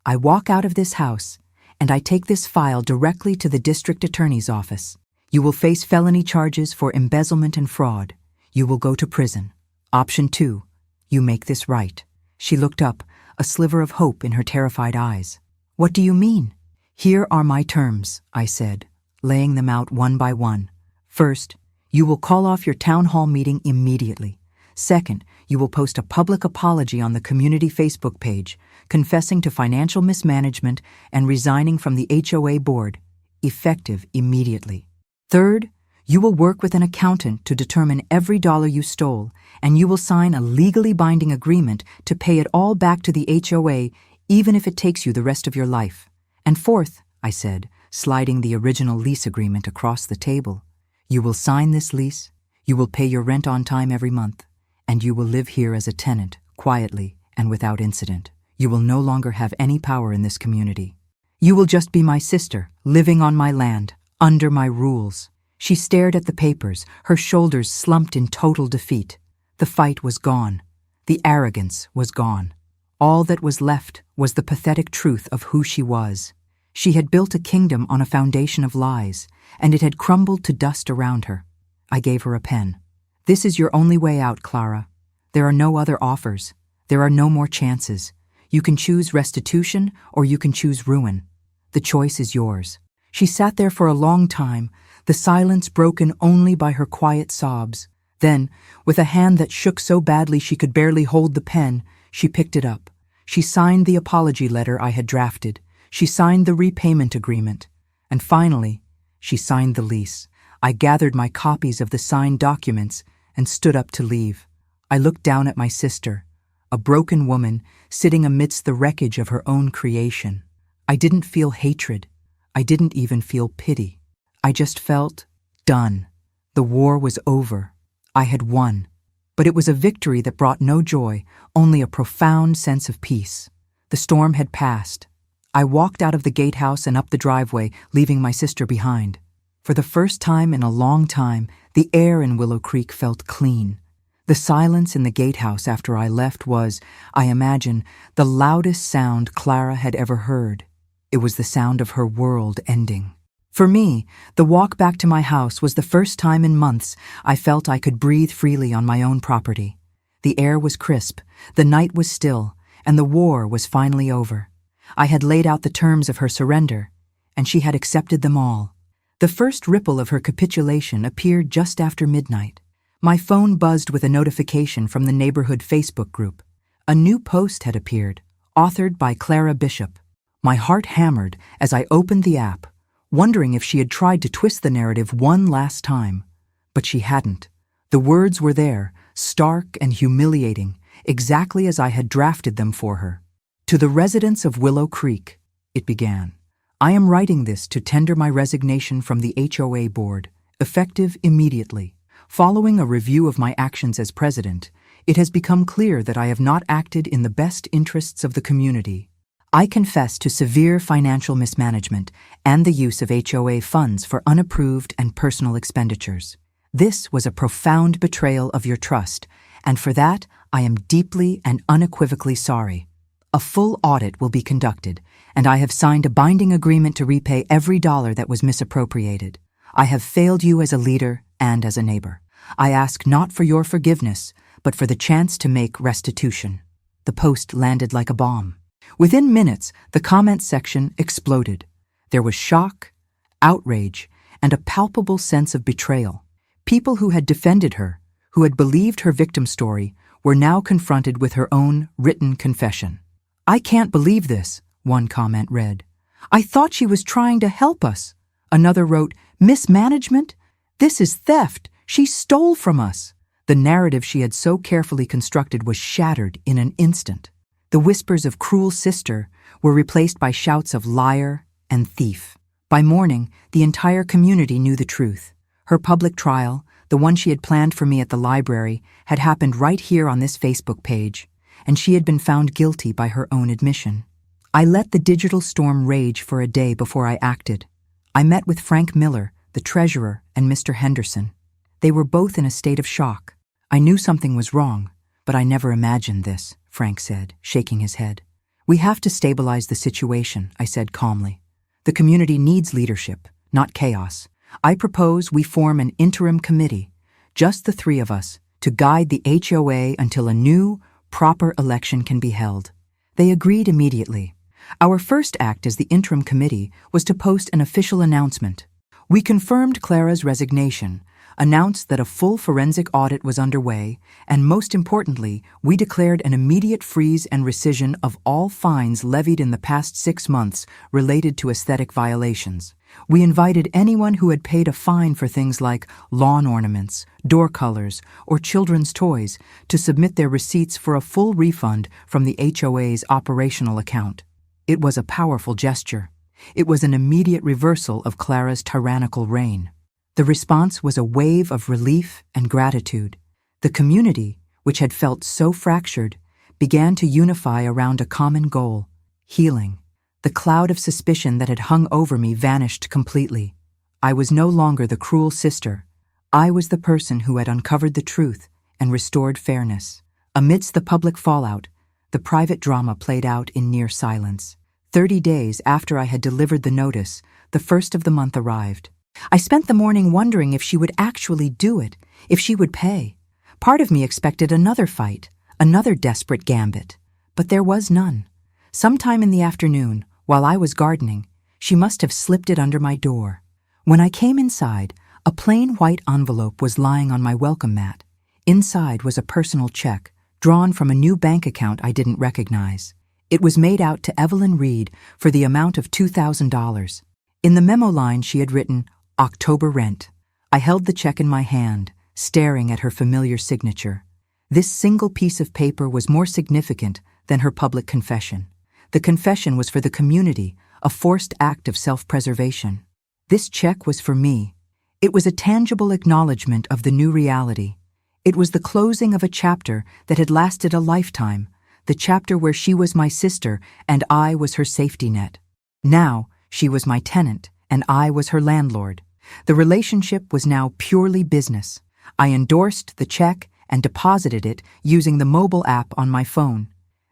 I walk out of this house, and I take this file directly to the district attorney's office. You will face felony charges for embezzlement and fraud. You will go to prison. Option 2. You make this right." She looked up, a sliver of hope in her terrified eyes. "What do you mean?" "Here are my terms," I said, laying them out one by one. "First, you will call off your town hall meeting immediately. Second, you will post a public apology on the community Facebook page, confessing to financial mismanagement and resigning from the HOA board, effective immediately. Third, you will work with an accountant to determine every dollar you stole, and you will sign a legally binding agreement to pay it all back to the HOA, even if it takes you the rest of your life. And fourth," I said, sliding the original lease agreement across the table. "You will sign this lease, you will pay your rent on time every month, and you will live here as a tenant, quietly and without incident. You will no longer have any power in this community. You will just be my sister, living on my land, under my rules." She stared at the papers, her shoulders slumped in total defeat. The fight was gone. The arrogance was gone. All that was left was the pathetic truth of who she was. She had built a kingdom on a foundation of lies, and it had crumbled to dust around her. I gave her a pen. "This is your only way out, Clara. There are no other offers. There are no more chances. You can choose restitution or you can choose ruin. The choice is yours." She sat there for a long time, the silence broken only by her quiet sobs. Then, with a hand that shook so badly she could barely hold the pen, she picked it up. She signed the apology letter I had drafted. She signed the repayment agreement. And finally, she signed the lease. I gathered my copies of the signed documents and stood up to leave. I looked down at my sister, a broken woman sitting amidst the wreckage of her own creation. I didn't feel hatred. I didn't even feel pity. I just felt done. The war was over. I had won. But it was a victory that brought no joy, only a profound sense of peace. The storm had passed. I walked out of the gatehouse and up the driveway, leaving my sister behind. For the first time in a long time, the air in Willow Creek felt clean. The silence in the gatehouse after I left was, I imagine, the loudest sound Clara had ever heard. It was the sound of her world ending. For me, the walk back to my house was the first time in months I felt I could breathe freely on my own property. The air was crisp, the night was still, and the war was finally over. I had laid out the terms of her surrender, and she had accepted them all. The first ripple of her capitulation appeared just after midnight. My phone buzzed with a notification from the neighborhood Facebook group. A new post had appeared, authored by Clara Bishop. My heart hammered as I opened the app, wondering if she had tried to twist the narrative one last time. But she hadn't. The words were there, stark and humiliating, exactly as I had drafted them for her. "To the residents of Willow Creek," it began, "I am writing this to tender my resignation from the HOA board, effective immediately. Following a review of my actions as president, it has become clear that I have not acted in the best interests of the community. I confess to severe financial mismanagement and the use of HOA funds for unapproved and personal expenditures. This was a profound betrayal of your trust, and for that I am deeply and unequivocally sorry. A full audit will be conducted, and I have signed a binding agreement to repay every dollar that was misappropriated. I have failed you as a leader and as a neighbor. I ask not for your forgiveness, but for the chance to make restitution." The post landed like a bomb. Within minutes, the comments section exploded. There was shock, outrage, and a palpable sense of betrayal. People who had defended her, who had believed her victim story, were now confronted with her own written confession. "I can't believe this," one comment read. "I thought she was trying to help us." Another wrote, "Mismanagement? This is theft. She stole from us." The narrative she had so carefully constructed was shattered in an instant. The whispers of cruel sister were replaced by shouts of liar and thief. By morning, the entire community knew the truth. Her public trial, the one she had planned for me at the library, had happened right here on this Facebook page, and she had been found guilty by her own admission. I let the digital storm rage for a day before I acted. I met with Frank Miller, the treasurer, and Mr. Henderson. They were both in a state of shock. "I knew something was wrong, but I never imagined this," Frank said, shaking his head. "We have to stabilize the situation," I said calmly. "The community needs leadership, not chaos. I propose we form an interim committee, just the three of us, to guide the HOA until a new, proper election can be held." They agreed immediately. Our first act as the interim committee was to post an official announcement. We confirmed Clara's resignation, announced that a full forensic audit was underway, and most importantly, we declared an immediate freeze and rescission of all fines levied in the past 6 months related to aesthetic violations. We invited anyone who had paid a fine for things like lawn ornaments, door colors, or children's toys to submit their receipts for a full refund from the HOA's operational account. It was a powerful gesture. It was an immediate reversal of Clara's tyrannical reign. The response was a wave of relief and gratitude. The community, which had felt so fractured, began to unify around a common goal: healing. The cloud of suspicion that had hung over me vanished completely. I was no longer the cruel sister. I was the person who had uncovered the truth and restored fairness. Amidst the public fallout, the private drama played out in near silence. 30 days after I had delivered the notice, the first of the month arrived. I spent the morning wondering if she would actually do it, if she would pay. Part of me expected another fight, another desperate gambit, but there was none. Sometime in the afternoon, while I was gardening, she must have slipped it under my door. When I came inside, a plain white envelope was lying on my welcome mat. Inside was a personal check, drawn from a new bank account I didn't recognize. It was made out to Evelyn Reed for the amount of $2,000. In the memo line she had written, "October rent." I held the check in my hand, staring at her familiar signature. This single piece of paper was more significant than her public confession. The confession was for the community, a forced act of self-preservation. This check was for me. It was a tangible acknowledgement of the new reality. It was the closing of a chapter that had lasted a lifetime, the chapter where she was my sister and I was her safety net. Now, she was my tenant and I was her landlord. The relationship was now purely business. I endorsed the check and deposited it using the mobile app on my phone.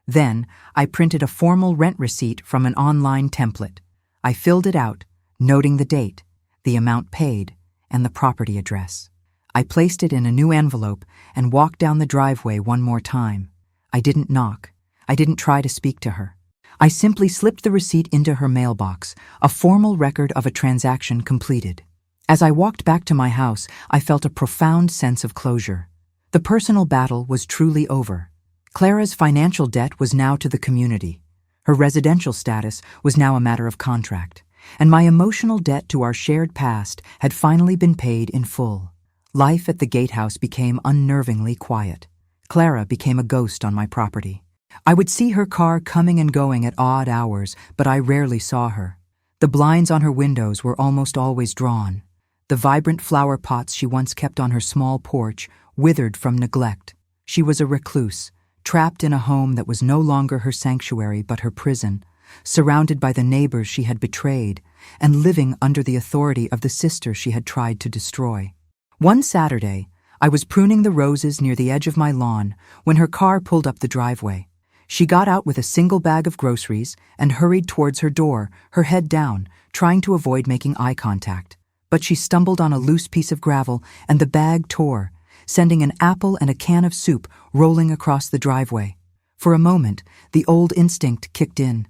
Then, I printed a formal rent receipt from an online template. I filled it out, noting the date, the amount paid, and the property address. I placed it in a new envelope and walked down the driveway one more time. I didn't knock. I didn't try to speak to her. I simply slipped the receipt into her mailbox, a formal record of a transaction completed. As I walked back to my house, I felt a profound sense of closure. The personal battle was truly over. Clara's financial debt was now to the community. Her residential status was now a matter of contract, and my emotional debt to our shared past had finally been paid in full. Life at the gatehouse became unnervingly quiet. Clara became a ghost on my property. I would see her car coming and going at odd hours, but I rarely saw her. The blinds on her windows were almost always drawn. The vibrant flower pots she once kept on her small porch withered from neglect. She was a recluse, trapped in a home that was no longer her sanctuary but her prison, surrounded by the neighbors she had betrayed, and living under the authority of the sister she had tried to destroy. One Saturday, I was pruning the roses near the edge of my lawn when her car pulled up the driveway. She got out with a single bag of groceries and hurried towards her door, her head down, trying to avoid making eye contact. But she stumbled on a loose piece of gravel and the bag tore, sending an apple and a can of soup rolling across the driveway. For a moment, the old instinct kicked in.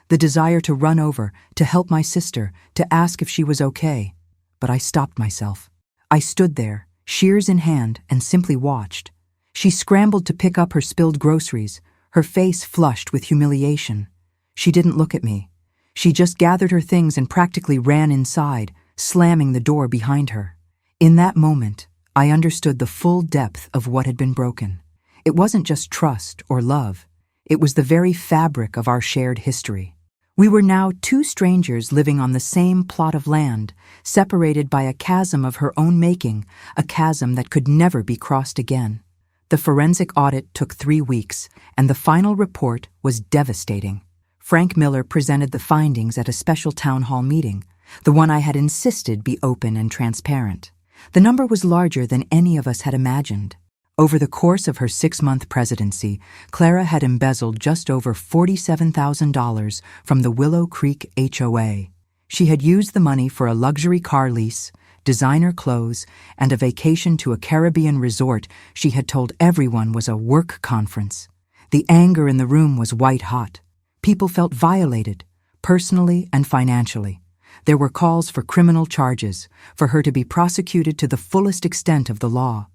The desire to run over, to help my sister, to ask if she was okay. But I stopped myself. I stood there, shears in hand, and simply watched. She scrambled to pick up her spilled groceries, her face flushed with humiliation. She didn't look at me. She just gathered her things and practically ran inside, slamming the door behind her. In that moment, I understood the full depth of what had been broken. It wasn't just trust or love. It was the very fabric of our shared history. We were now two strangers living on the same plot of land, separated by a chasm of her own making, a chasm that could never be crossed again. The forensic audit took 3 weeks, and the final report was devastating. Frank Miller presented the findings at a special town hall meeting, the one I had insisted be open and transparent. The number was larger than any of us had imagined. Over the course of her 6-month presidency, Clara had embezzled just over $47,000 from the Willow Creek HOA. She had used the money for a luxury car lease, designer clothes, and a vacation to a Caribbean resort she had told everyone was a work conference. The anger in the room was white-hot. People felt violated, personally and financially. There were calls for criminal charges, for her to be prosecuted to the fullest extent of the law.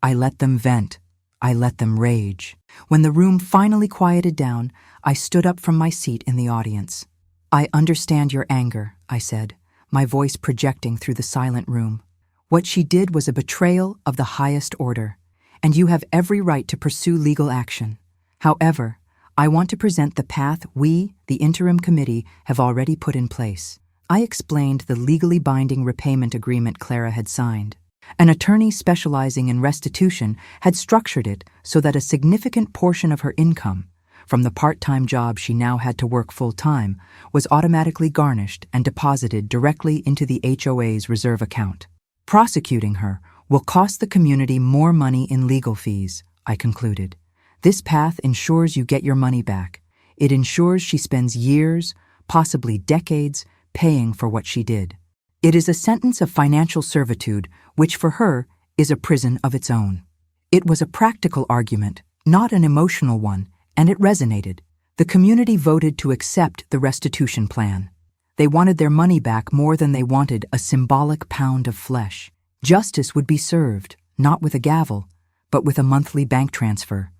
I let them vent. I let them rage. When the room finally quieted down, I stood up from my seat in the audience. "I understand your anger," I said, my voice projecting through the silent room. "What she did was a betrayal of the highest order, and you have every right to pursue legal action. However, I want to present the path we, the interim committee, have already put in place. I explained the legally binding repayment agreement Clara had signed. An attorney specializing in restitution had structured it so that a significant portion of her income, from the part-time job she now had to work full-time, was automatically garnished and deposited directly into the HOA's reserve account. Prosecuting her will cost the community more money in legal fees, I concluded. This path ensures you get your money back. It ensures she spends years, possibly decades, paying for what she did. It is a sentence of financial servitude, which for her is a prison of its own. It was a practical argument, not an emotional one, and it resonated. The community voted to accept the restitution plan. They wanted their money back more than they wanted a symbolic pound of flesh. Justice would be served, not with a gavel, but with a monthly bank transfer.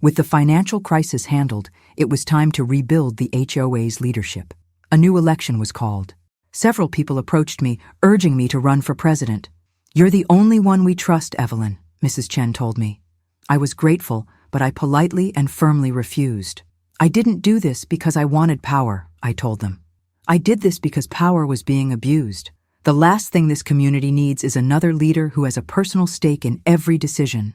With the financial crisis handled, it was time to rebuild the HOA's leadership. A new election was called. Several people approached me, urging me to run for president. "You're the only one we trust, Evelyn," Mrs. Chen told me. I was grateful, but I politely and firmly refused. I didn't do this because I wanted power, I told them. I did this because power was being abused. The last thing this community needs is another leader who has a personal stake in every decision.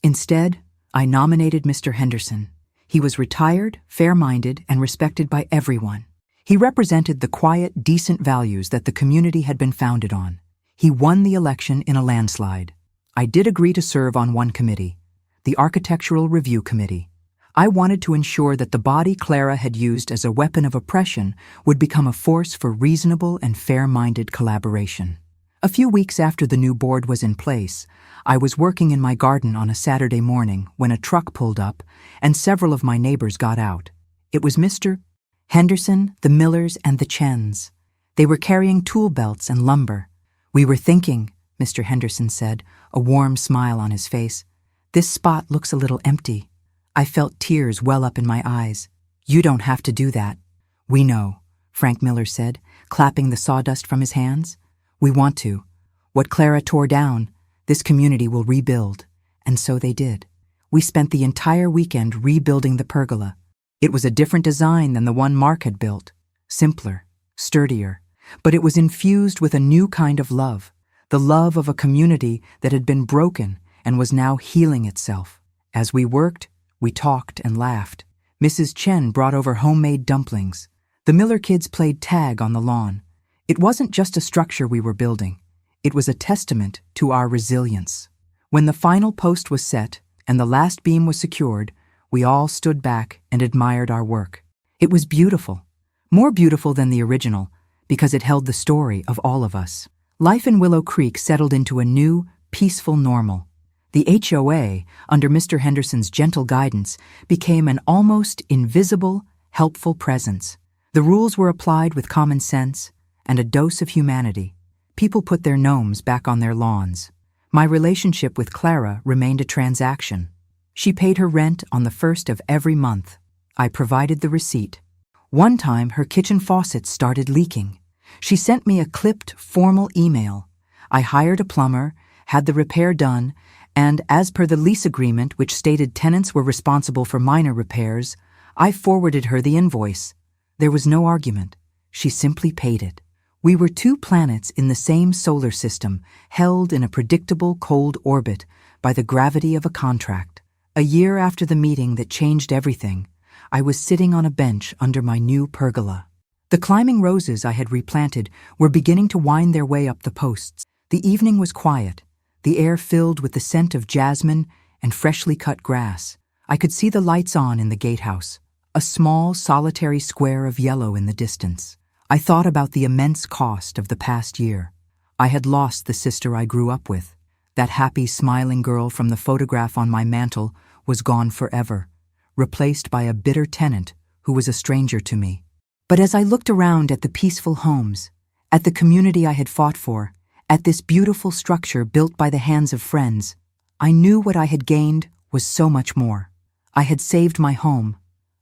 Instead, I nominated Mr. Henderson. He was retired, fair-minded, and respected by everyone. He represented the quiet, decent values that the community had been founded on. He won the election in a landslide. I did agree to serve on one committee, the Architectural Review Committee. I wanted to ensure that the body Clara had used as a weapon of oppression would become a force for reasonable and fair-minded collaboration. A few weeks after the new board was in place, I was working in my garden on a Saturday morning when a truck pulled up and several of my neighbors got out. It was Mr. Henderson, the Millers, and the Chens. They were carrying tool belts and lumber. "We were thinking," Mr. Henderson said, a warm smile on his face, "this spot looks a little empty." I felt tears well up in my eyes. "You don't have to do that." "We know," Frank Miller said, clapping the sawdust from his hands. "We want to. What Clara tore down, this community will rebuild." And so they did. We spent the entire weekend rebuilding the pergola. It was a different design than the one Mark had built. Simpler, sturdier, but it was infused with a new kind of love, the love of a community that had been broken and was now healing itself. As we worked, we talked and laughed. Mrs. Chen brought over homemade dumplings. The Miller kids played tag on the lawn. It wasn't just a structure we were building. It was a testament to our resilience. When the final post was set and the last beam was secured, we all stood back and admired our work. It was beautiful, more beautiful than the original, because it held the story of all of us. Life in Willow Creek settled into a new, peaceful normal. The HOA, under Mr. Henderson's gentle guidance, became an almost invisible, helpful presence. The rules were applied with common sense and a dose of humanity. People put their gnomes back on their lawns. My relationship with Clara remained a transaction. She paid her rent on the first of every month. I provided the receipt. One time, her kitchen faucet started leaking. She sent me a clipped, formal email. I hired a plumber, had the repair done, and as per the lease agreement, which stated tenants were responsible for minor repairs, I forwarded her the invoice. There was no argument. She simply paid it. We were two planets in the same solar system, held in a predictable cold orbit by the gravity of a contract. A year after the meeting that changed everything, I was sitting on a bench under my new pergola. The climbing roses I had replanted were beginning to wind their way up the posts. The evening was quiet, the air filled with the scent of jasmine and freshly cut grass. I could see the lights on in the gatehouse, a small, solitary square of yellow in the distance. I thought about the immense cost of the past year. I had lost the sister I grew up with. That happy, smiling girl from the photograph on my mantel was gone forever, replaced by a bitter tenant who was a stranger to me. But as I looked around at the peaceful homes, at the community I had fought for, at this beautiful structure built by the hands of friends, I knew what I had gained was so much more. I had saved my home.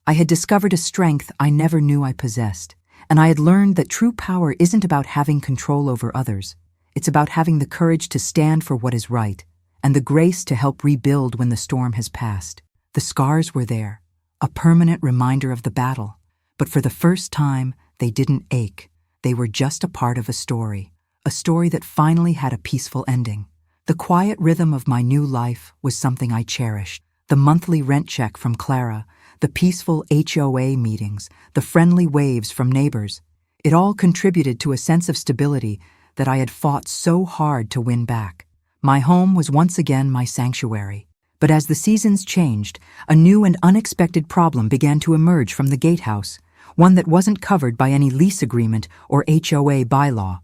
I had discovered a strength I never knew I possessed, and I had learned that true power isn't about having control over others. It's about having the courage to stand for what is right, and the grace to help rebuild when the storm has passed. The scars were there, a permanent reminder of the battle. But for the first time, they didn't ache. They were just a part of a story that finally had a peaceful ending. The quiet rhythm of my new life was something I cherished. The monthly rent check from Clara, the peaceful HOA meetings, the friendly waves from neighbors. It all contributed to a sense of stability that I had fought so hard to win back. My home was once again my sanctuary. But as the seasons changed, a new and unexpected problem began to emerge from the gatehouse, one that wasn't covered by any lease agreement or HOA bylaw.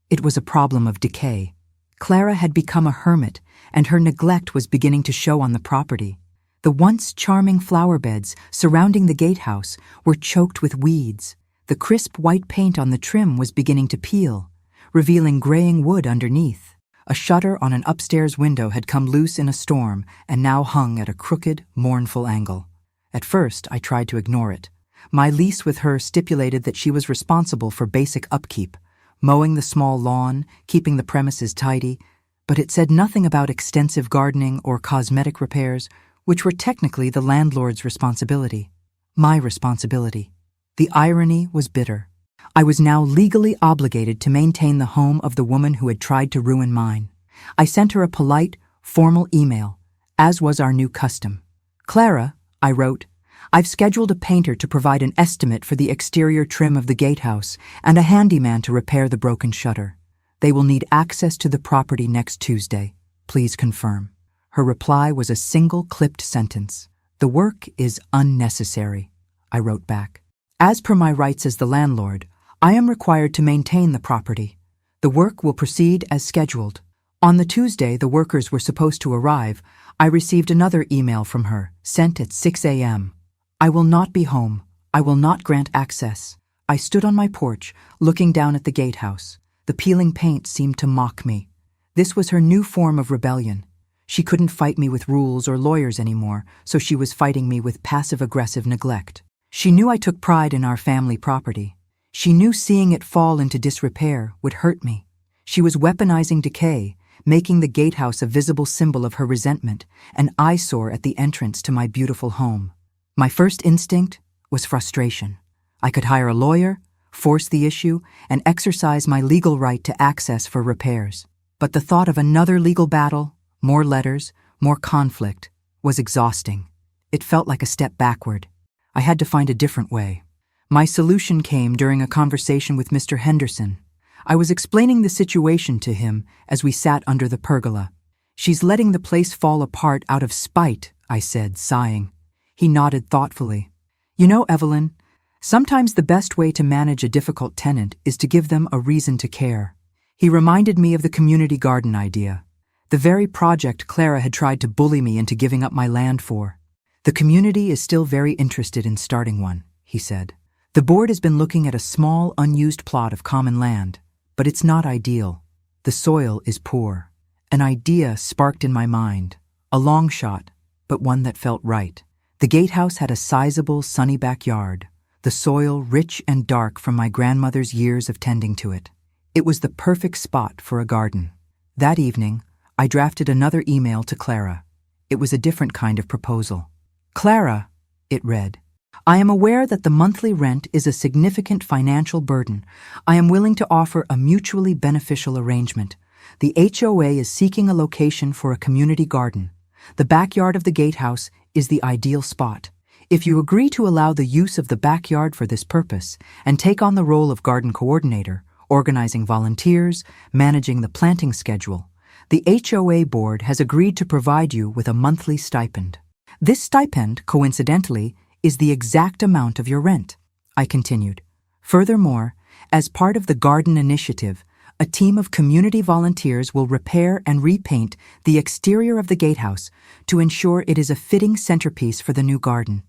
It was a problem of decay. Clara had become a hermit, and her neglect was beginning to show on the property. The once charming flower beds surrounding the gatehouse were choked with weeds. The crisp white paint on the trim was beginning to peel, revealing graying wood underneath. A shutter on an upstairs window had come loose in a storm and now hung at a crooked, mournful angle. At first, I tried to ignore it. My lease with her stipulated that she was responsible for basic upkeep, mowing the small lawn, keeping the premises tidy, but it said nothing about extensive gardening or cosmetic repairs, which were technically the landlord's responsibility. My responsibility. The irony was bitter. I was now legally obligated to maintain the home of the woman who had tried to ruin mine. I sent her a polite, formal email, as was our new custom. "Clara," I wrote, "I've scheduled a painter to provide an estimate for the exterior trim of the gatehouse and a handyman to repair the broken shutter. They will need access to the property next Tuesday. Please confirm." Her reply was a single clipped sentence. "The work is unnecessary," I wrote back. "As per my rights as the landlord, I am required to maintain the property. The work will proceed as scheduled." On the Tuesday the workers were supposed to arrive, I received another email from her, sent at 6 a.m. "I will not be home. I will not grant access." I stood on my porch, looking down at the gatehouse. The peeling paint seemed to mock me. This was her new form of rebellion. She couldn't fight me with rules or lawyers anymore, so she was fighting me with passive-aggressive neglect. She knew I took pride in our family property. She knew seeing it fall into disrepair would hurt me. She was weaponizing decay, making the gatehouse a visible symbol of her resentment, an eyesore at the entrance to my beautiful home. My first instinct was frustration. I could hire a lawyer, force the issue, and exercise my legal right to access for repairs. But the thought of another legal battle, more letters, more conflict, was exhausting. It felt like a step backward. I had to find a different way. My solution came during a conversation with Mr. Henderson. I was explaining the situation to him as we sat under the pergola. "She's letting the place fall apart out of spite," I said, sighing. He nodded thoughtfully. "You know, Evelyn, sometimes the best way to manage a difficult tenant is to give them a reason to care." He reminded me of the community garden idea, the very project Clara had tried to bully me into giving up my land for. "The community is still very interested in starting one," he said. "The board has been looking at a small, unused plot of common land, but it's not ideal. The soil is poor." An idea sparked in my mind, a long shot, but one that felt right. The gatehouse had a sizable, sunny backyard, the soil rich and dark from my grandmother's years of tending to it. It was the perfect spot for a garden. That evening, I drafted another email to Clara. It was a different kind of proposal. "Clara," it read, "I am aware that the monthly rent is a significant financial burden. I am willing to offer a mutually beneficial arrangement. The HOA is seeking a location for a community garden. The backyard of the gatehouse is the ideal spot. If you agree to allow the use of the backyard for this purpose and take on the role of garden coordinator, organizing volunteers, managing the planting schedule, the HOA board has agreed to provide you with a monthly stipend. This stipend, coincidentally, is the exact amount of your rent," I continued. "Furthermore, as part of the garden initiative, a team of community volunteers will repair and repaint the exterior of the gatehouse to ensure it is a fitting centerpiece for the new garden.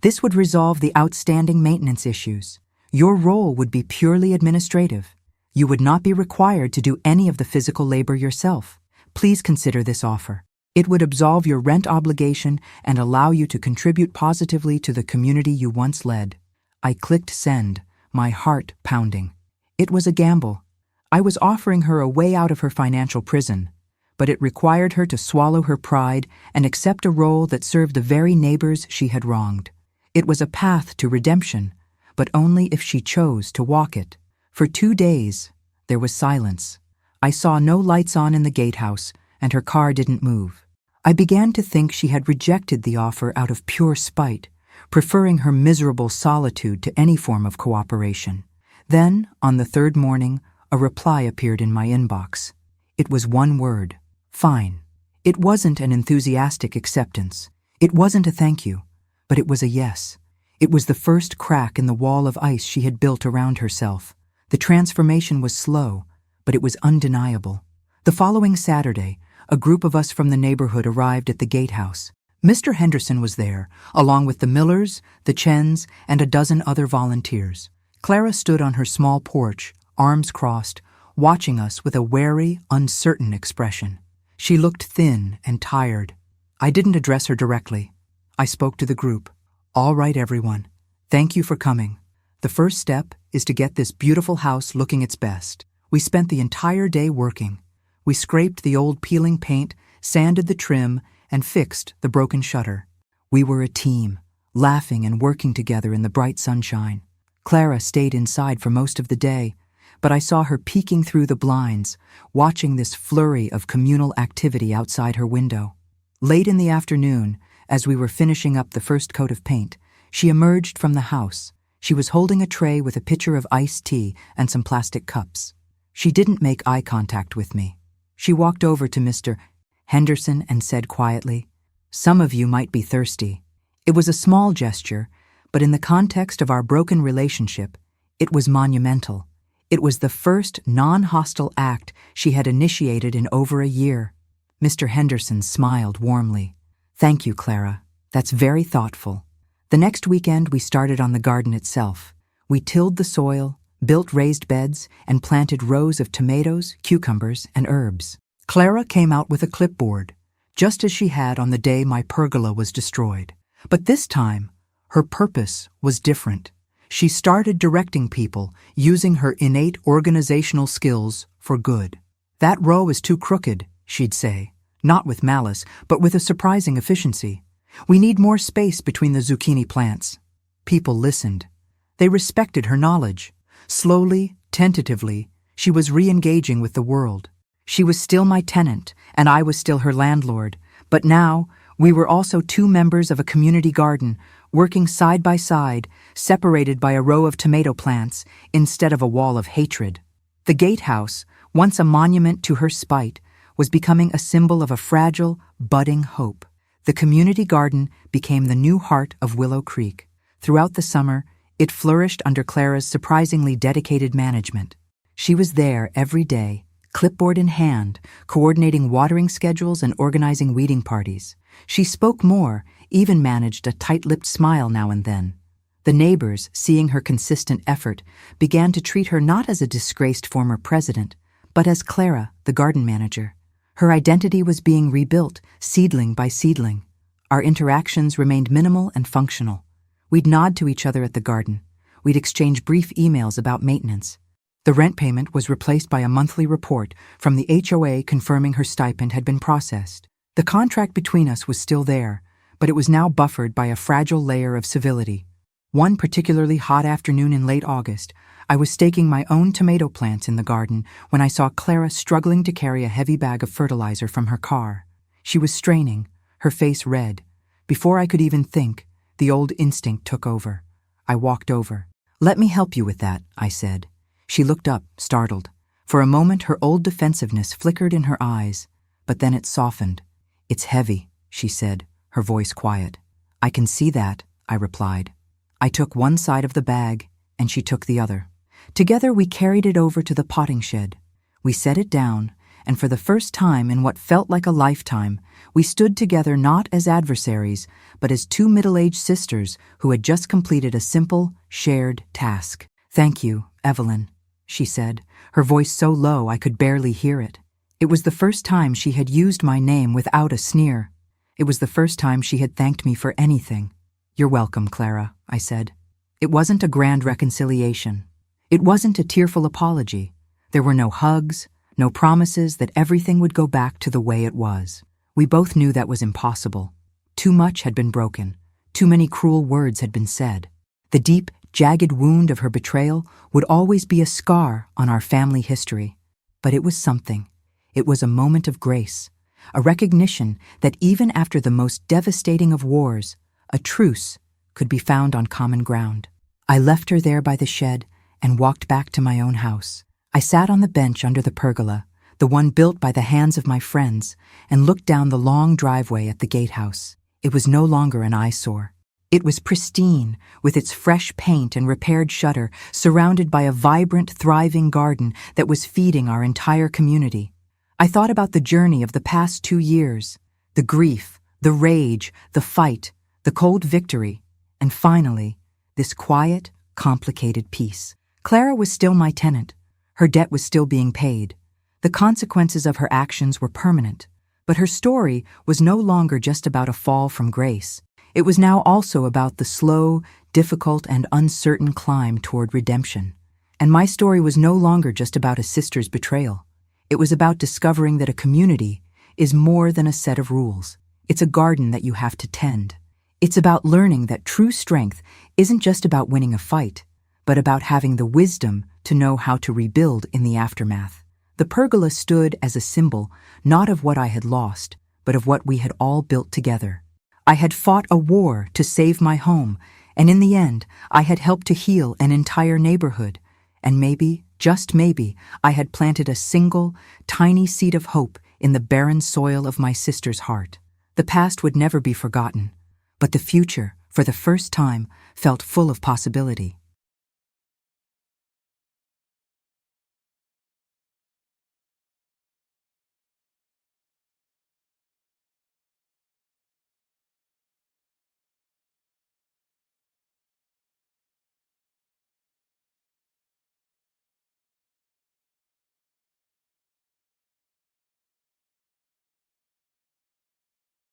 This would resolve the outstanding maintenance issues. Your role would be purely administrative. You would not be required to do any of the physical labor yourself. Please consider this offer. It would absolve your rent obligation and allow you to contribute positively to the community you once led." I clicked send, my heart pounding. It was a gamble. I was offering her a way out of her financial prison, but it required her to swallow her pride and accept a role that served the very neighbors she had wronged. It was a path to redemption, but only if she chose to walk it. For 2 days, there was silence. I saw no lights on in the gatehouse, and her car didn't move. I began to think she had rejected the offer out of pure spite, preferring her miserable solitude to any form of cooperation. Then, on the 3rd morning, a reply appeared in my inbox. It was one word: fine. It wasn't an enthusiastic acceptance. It wasn't a thank you, but it was a yes. It was the first crack in the wall of ice she had built around herself. The transformation was slow, but it was undeniable. The following Saturday, a group of us from the neighborhood arrived at the gatehouse. Mr. Henderson was there, along with the Millers, the Chens, and a dozen other volunteers. Clara stood on her small porch, arms crossed, watching us with a wary, uncertain expression. She looked thin and tired. I didn't address her directly. I spoke to the group. All right, everyone. Thank you for coming. The first step is to get this beautiful house looking its best. We spent the entire day working. We scraped the old peeling paint, sanded the trim, and fixed the broken shutter. We were a team, laughing and working together in the bright sunshine. Clara stayed inside for most of the day, but I saw her peeking through the blinds, watching this flurry of communal activity outside her window. Late in the afternoon, as we were finishing up the first coat of paint, she emerged from the house. She was holding a tray with a pitcher of iced tea and some plastic cups. She didn't make eye contact with me. She walked over to Mr. Henderson and said quietly, "Some of you might be thirsty." It was a small gesture, but in the context of our broken relationship, it was monumental. It was the first non-hostile act she had initiated in over a year. Mr. Henderson smiled warmly. "Thank you, Clara. That's very thoughtful." The next weekend, we started on the garden itself. We tilled the soil, built raised beds, and planted rows of tomatoes, cucumbers, and herbs. Clara came out with a clipboard, just as she had on the day my pergola was destroyed. But this time, her purpose was different. She started directing people, using her innate organizational skills for good. "That row is too crooked," she'd say, not with malice, but with a surprising efficiency. "We need more space between the zucchini plants." People listened. They respected her knowledge. Slowly, tentatively, she was re-engaging with the world. She was still my tenant, and I was still her landlord. But now, we were also 2 members of a community garden, working side by side, separated by a row of tomato plants instead of a wall of hatred. The gatehouse, once a monument to her spite, was becoming a symbol of a fragile, budding hope. The community garden became the new heart of Willow Creek. Throughout the summer, it flourished under Clara's surprisingly dedicated management. She was there every day, clipboard in hand, coordinating watering schedules and organizing weeding parties. She spoke more, even managed a tight-lipped smile now and then. The neighbors, seeing her consistent effort, began to treat her not as a disgraced former president, but as Clara, the garden manager. Her identity was being rebuilt, seedling by seedling. Our interactions remained minimal and functional. We'd nod to each other at the garden. We'd exchange brief emails about maintenance. The rent payment was replaced by a monthly report from the HOA confirming her stipend had been processed. The contract between us was still there, but it was now buffered by a fragile layer of civility. One particularly hot afternoon in late August, I was staking my own tomato plants in the garden when I saw Clara struggling to carry a heavy bag of fertilizer from her car. She was straining, her face red. Before I could even think, the old instinct took over. I walked over. "Let me help you with that," I said. She looked up, startled. For a moment, her old defensiveness flickered in her eyes, but then it softened. "It's heavy," she said, her voice quiet. "I can see that," I replied. I took one side of the bag, and she took the other. Together, we carried it over to the potting shed. We set it down, and for the first time in what felt like a lifetime, we stood together not as adversaries, but as 2 middle-aged sisters who had just completed a simple, shared task. "Thank you, Evelyn," she said, her voice so low I could barely hear it. It was the first time she had used my name without a sneer. It was the first time she had thanked me for anything. "You're welcome, Clara," I said. It wasn't a grand reconciliation. It wasn't a tearful apology. There were no hugs, no promises that everything would go back to the way it was. We both knew that was impossible. Too much had been broken. Too many cruel words had been said. The deep, jagged wound of her betrayal would always be a scar on our family history. But it was something. It was a moment of grace, a recognition that even after the most devastating of wars, a truce could be found on common ground. I left her there by the shed and walked back to my own house. I sat on the bench under the pergola, the one built by the hands of my friends, and looked down the long driveway at the gatehouse. It was no longer an eyesore. It was pristine, with its fresh paint and repaired shutter, surrounded by a vibrant, thriving garden that was feeding our entire community. I thought about the journey of the past 2 years, the grief, the rage, the fight, the cold victory, and finally, this quiet, complicated peace. Clara was still my tenant. Her debt was still being paid. The consequences of her actions were permanent, but her story was no longer just about a fall from grace. It was now also about the slow, difficult, and uncertain climb toward redemption. And my story was no longer just about a sister's betrayal. It was about discovering that a community is more than a set of rules. It's a garden that you have to tend. It's about learning that true strength isn't just about winning a fight, but about having the wisdom to know how to rebuild in the aftermath. The pergola stood as a symbol, not of what I had lost, but of what we had all built together. I had fought a war to save my home, and in the end, I had helped to heal an entire neighborhood. And maybe, just maybe, I had planted a single, tiny seed of hope in the barren soil of my sister's heart. The past would never be forgotten, but the future, for the first time, felt full of possibility.